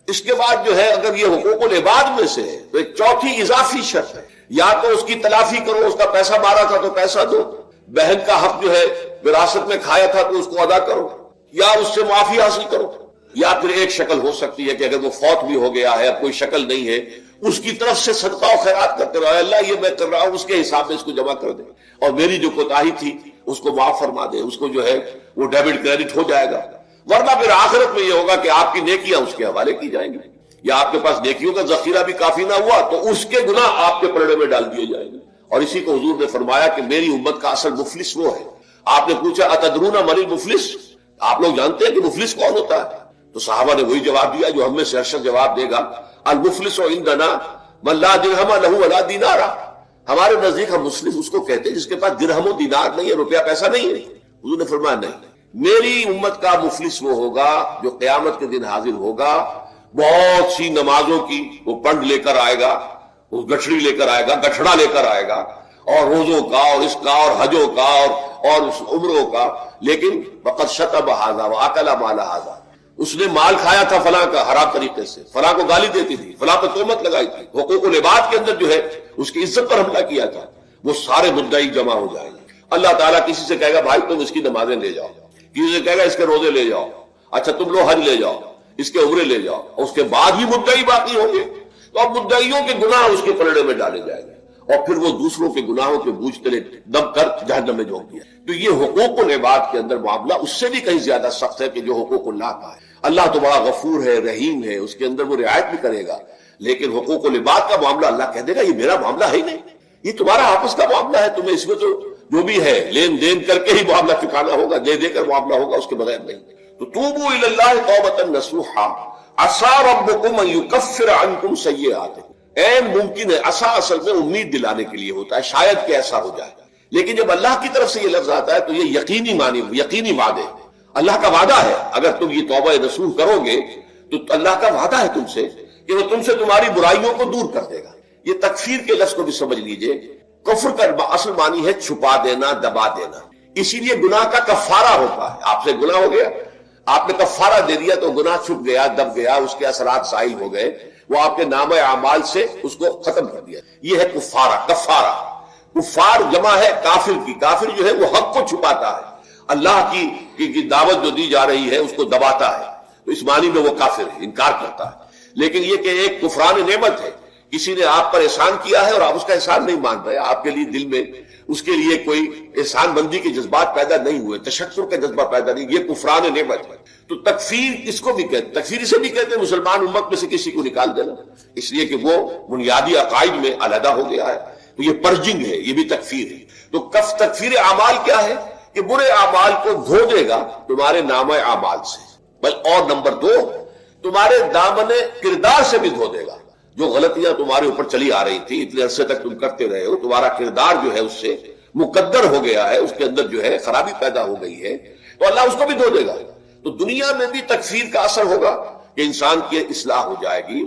اس کے بعد جو ہے اگر یہ حقوق العباد میں سے ہے تو ایک چوتھی اضافی شرط ہے، یا تو اس کی تلافی کرو، اس کا پیسہ مارا تھا تو پیسہ دو، بہن کا حق جو ہے وراثت میں کھایا تھا تو اس کو ادا کرو، یا اس سے معافی حاصل کرو، یا پھر ایک شکل ہو سکتی ہے کہ اگر وہ فوت بھی ہو گیا ہے، اب کوئی شکل نہیں ہے، اس کی طرف سے صدقہ و خیرات کرتے رہو، اللہ یہ میں کر رہا ہوں اس کے حساب میں اس کو جمع کر دے، اور میری جو کوتاہی تھی اس کو معاف فرما دے، اس کو جو ہے وہ ڈیبٹ کریڈٹ ہو جائے گا، ورنہ پھر آخرت میں یہ ہوگا کہ آپ کی نیکیاں اس کے حوالے کی جائیں گی، یا آپ کے پاس نیکیوں کا ذخیرہ بھی کافی نہ ہوا تو اس کے گناہ آپ کے پلڑے میں ڈال دیے جائیں گے۔ اور اسی کو حضور نے فرمایا کہ میری امت کا اصل مفلس وہ ہے۔ آپ نے پوچھا اتدرون من المفلس، آپ لوگ جانتے ہیں کہ مفلس کون ہوتا ہے؟ تو صحابہ نے وہی جواب دیا جو ہم میں سے ارشد جواب دے گا، المفلس عندنا من لا درہم لہ ولا دینار، ہمارے نزدیک ہم مفلس اس کو کہتے ہیں جس کے پاس درہم و دینار نہیں ہے، روپیہ پیسہ نہیں ہے۔ حضور نے فرمایا نہیں، میری امت کا مفلس وہ ہوگا جو قیامت کے دن حاضر ہوگا، بہت سی نمازوں کی وہ پنڈ لے کر آئے گا، وہ گٹھڑی لے کر آئے گا، گٹھڑا لے کر آئے گا، اور روزوں کا اور اس کا اور حجوں کا اور اس عمروں کا، لیکن وقد شتم ھذا واکل مال ھذا، اس نے مال کھایا تھا فلاں کا حرام طریقے سے، فلاں کو گالی دیتی تھی، فلاں پہ تہمت لگائی تھی، حقوق العباد کے اندر جو ہے اس کی عزت پر حملہ کیا تھا، وہ سارے مدعی جمع ہو جائیں گے۔ اللہ تعالیٰ کسی سے کہے گا بھائی تم اس کی نمازیں لے جاؤ، کسی سے کہے گا اس کے روزے لے جاؤ، اچھا تم لو حج لے جاؤ، اس کے عمرے لے جاؤ، اور اس کے بعد بھی مدعی باقی ہوں گے تو اب مدعیوں کے گناہ اس کے پلڑے میں ڈالے جائیں گے، اور پھر وہ دوسروں کے گناہوں کے بوجھ تلے دب کر جہنم میں جھونک دیا۔ تو یہ حقوق العباد کے اندر معاملہ اس سے بھی کہیں زیادہ سخت ہے کہ جو حقوق اللہ کا ہے۔ اللہ تو بڑا غفور ہے، رحیم ہے، اس کے اندر وہ رعایت بھی کرے گا، لیکن حقوق العباد کا معاملہ اللہ کہہ دے گا یہ میرا معاملہ ہے ہی نہیں، یہ تمہارا آپس کا معاملہ ہے، تمہیں اس میں تو جو بھی ہے لین دین کر کے ہی معاملہ چکانا ہوگا، دے دے کر معاملہ ہوگا، اس کے بغیر نہیں۔ تو توبوا الی اللہ توبۃ نصوحا عسى ربکم ان یکفر عنکم سیئاتکم، این ممکن ہے، عسى اصل میں امید دلانے کے لیے ہوتا ہے، شاید کہ ایسا ہو جائے، لیکن جب اللہ کی طرف سے یہ لفظ آتا ہے تو یہ یقینی معنی، یقینی وعدے، اللہ کا وعدہ ہے، اگر تم یہ توبہ نصوح کرو گے تو اللہ کا وعدہ ہے تم سے کہ وہ تم سے تمہاری برائیوں کو دور کر دے گا۔ یہ تکفیر کے لفظ کو بھی سمجھ لیجئے، کفر کا اصل معنی ہے چھپا دینا، دبا دینا، اسی لیے گناہ کا کفارہ ہوتا ہے۔ آپ سے گناہ ہو گیا، آپ نے کفارہ دے دیا تو گناہ چھپ گیا، دب گیا، اس کے اثرات زائل ہو گئے، وہ آپ کے نامہ اعمال سے اس کو ختم کر دیا۔ یہ ہے کفارہ، کفارہ۔ کفار جمع ہے کافر کی، کافر جو ہے وہ حق کو چھپاتا ہے، اللہ کی دعوت جو دی جا رہی ہے اس کو دباتا ہے، تو اس معنی میں وہ کافر ہے، انکار کرتا ہے۔ لیکن یہ کہ ایک کفران نعمت ہے، کسی نے آپ پر احسان کیا ہے اور آپ اس کا احسان نہیں مان رہے، آپ کے لیے دل میں اس کے لیے کوئی احسان بندی کے جذبات پیدا نہیں ہوئے، تشکر کا جذبہ پیدا نہیں، یہ کفران نعمت ہے۔ تو تکفیر اس کو بھی کہتے، تکفیر اسے بھی کہتے ہیں مسلمان امت میں سے کسی کو نکال دینا، اس لیے کہ وہ بنیادی عقائد میں علیحدہ ہو گیا ہے، تو یہ پرجنگ ہے، یہ بھی تکفیر ہے۔ تو تکفیر اعمال کیا ہے کہ برے اعمال کو دھو دے گا تمہارے نامہ اعمال سے، اور نمبر 2 تمہارے دامن کردار سے بھی دھو دے گا، جو غلطیاں تمہارے اوپر چلی آ رہی تھی اتنے عرصے تک تم کرتے رہے ہو، تمہارا کردار جو ہے اس سے مقدر ہو گیا ہے، اس کے اندر جو ہے خرابی پیدا ہو گئی ہے، تو اللہ اس کو بھی دھو دے گا۔ تو دنیا میں بھی تکفیر کا اثر ہوگا کہ انسان کی اصلاح ہو جائے گی،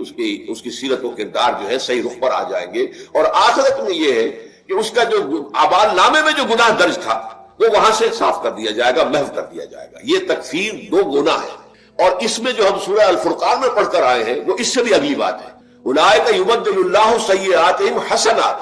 اس کی سیرت و کردار جو ہے صحیح رخ پر آ جائیں گے، اور آخرت میں یہ ہے کہ اس کا جو اعمال نامے میں جو گناہ درج تھا وہ وہاں سے صاف کر دیا جائے گا، محو کر دیا جائے گا۔ یہ تکفیر 2 گناہ ہے، اور اس میں جو ہم سورہ الفرقان میں پڑھ کر آئے ہیں وہ اس سے بھی اگلی بات ہے، اولئک یبدل اللہ سیئاتہم حسنات،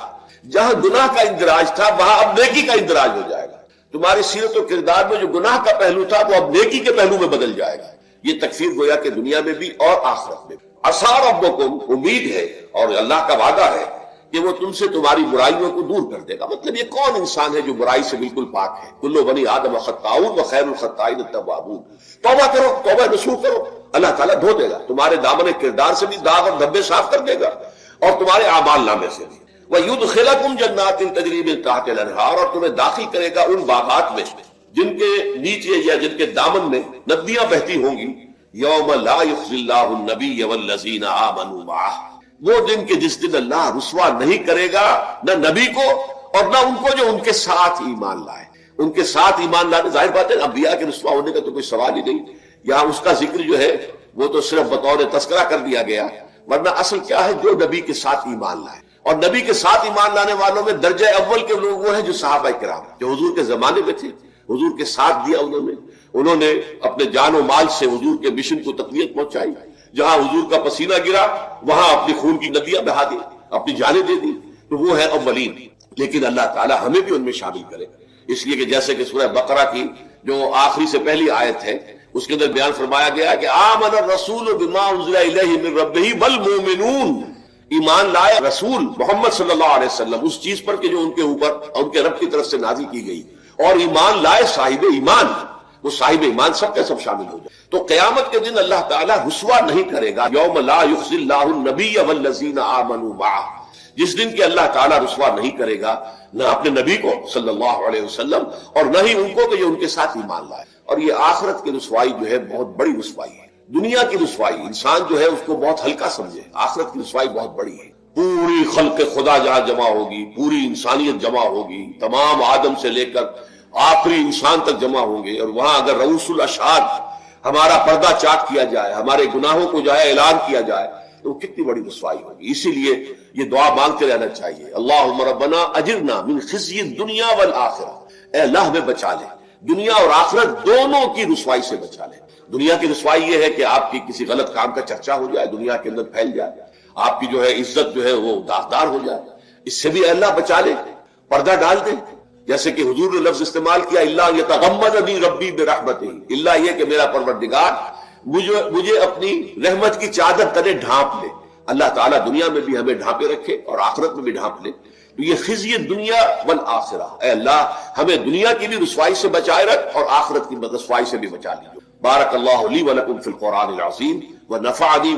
جہاں گناہ کا اندراج تھا وہاں اب نیکی کا اندراج ہو جائے گا، تمہاری سیرت و کردار میں جو گناہ کا پہلو تھا وہ اب نیکی کے پہلو میں بدل جائے گا۔ یہ تکفیر گویا کہ دنیا میں بھی اور آخرت میں بھی۔ عسیٰ ربکم، امید ہے اور اللہ کا وعدہ ہے کہ وہ تم سے تمہاری برائیوں کو دور کر دے گا۔ مطلب یہ کون انسان ہے جو برائی سے بالکل پاک ہے؟ کل بنی آدم خطاؤون وخیر الخطائین التوابون۔ توبہ کرو، توبہ نصوح کرو، اللہ تعالیٰ دھو دے گا، تمہارے دامن کردار سے بھی داغ اور دھبے صاف کر دے گا، اور تمہارے اعمال نامے سے بھی۔ وَيُدْخِلَكُمْ جَنَّاتٍ تَجْرِي مِن تَحْتِهَا الْأَنْهَارُ، اور تمہیں داخل کرے گا ان باغات میں جن کے نیچے یا جن کے دامن میں ندیاں بہتی ہوں گی۔ يَوْمَ لَا يُخْزِي اللَّهُ النَّبِيَّ وَالَّذِينَ آمَنُوا مَعَهُ، وہ دن کے جس دن اللہ رسوا نہیں کرے گا نہ نبی کو اور نہ ان کو جو ان کے ساتھ ایمان لائے۔ ان کے ساتھ ایمان لانے، ظاہر بات ہے انبیاء کے رسوا ہونے کا تو کوئی سوال ہی نہیں، یہاں اس کا ذکر جو ہے وہ تو صرف بطور تذکرہ کر دیا گیا، ورنہ اصل کیا ہے؟ جو نبی کے ساتھ ایمان لائے، اور نبی کے ساتھ ایمان لانے والوں میں درجہ اول کے لوگ وہ ہیں جو صحابہ کرام، جو حضور کے زمانے میں تھے، حضور کے ساتھ دیا انہوں نے اپنے جان و مال سے حضور کے مشن کو تقویت پہنچائی، جہاں حضور کا پسینہ گرا وہاں اپنی خون کی ندیاں بہا دی، اپنی جانیں دے دی، تو وہ ہے اولین۔ لیکن اللہ تعالی ہمیں بھی ان میں شامل کرے، اس لیے کہ جیسے کہ سورہ بقرہ کی جو آخری سے پہلی آیت ہے اس کے اندر بیان فرمایا گیا کہ آمن الرسول بما انزل الیہ من ربہ والمؤمنون، ایمان لائے رسول محمد صلی اللہ علیہ وسلم اس چیز پر کہ جو ان کے اوپر ان کے رب کی طرف سے نازل کی گئی، اور ایمان لائے صاحب ایمان، وہ صاحب ایمان سب کے سب شامل ہو جائے۔ تو قیامت کے دن اللہ تعالیٰ رسوا نہیں کرے گا، یوم لا یخزی اللہ النبی والذین آمنوا معہ، جس دن کہ اللہ تعالیٰ رسوا نہیں کرے گا نہ اپنے نبی کو صلی اللہ علیہ وسلم اور نہ ہی ان کو کہ جو ان کے ساتھ ایمان لائے۔ اور یہ آخرت کی رسوائی جو ہے بہت بڑی رسوائی ہے۔ دنیا کی رسوائی انسان جو ہے اس کو بہت ہلکا سمجھے، آخرت کی رسوائی بہت بڑی ہے۔ پوری خلق خدا جہاں جمع ہوگی، پوری انسانیت جمع ہوگی، تمام آدم سے لے کر آخری انسان تک جمع ہوں گے، اور وہاں اگر رؤوس الاشہاد ہمارا پردہ چاک کیا جائے، ہمارے گناہوں کو جو ہے اعلان کیا جائے، تو کتنی بڑی رسوائی ہوگی۔ اسی لیے یہ دعا مانگتے رہنا چاہیے، اللہم ربنا اجرنا من خزی الدنیا والآخرہ، اے اللہ ہمیں بچا لے، دنیا اور آخرت دونوں کی رسوائی سے بچا لے۔ دنیا کی رسوائی یہ ہے کہ آپ کی کسی غلط کام کا چرچا ہو جائے، دنیا کے اندر پھیل جائے، آپ کی جو ہے عزت جو ہے وہ داغدار ہو جائے، اس سے بھی اے اللہ بچا لے، پردہ ڈال دے۔ جیسے کہ حضور نے لفظ استعمال کیا، اللہ یتغمدنی ربی برحمتہ، اللہ یہ کہ میرا پروردگار مجھے اپنی رحمت کی چادر تلے ڈھانپ لے. اللہ تعالیٰ دنیا میں بھی ہمیں ڈھانپے رکھے اور آخرت میں بھی ڈھانپ لے. تو یہ خزی دنیا والآخرہ، اے اللہ ہمیں دنیا کی بھی رسوائی سے بچائے رکھ اور آخرت کی رسوائی سے بھی بچا لیجیے. بارک اللہ لی ولکم فی القرآن العظیم ونفعنی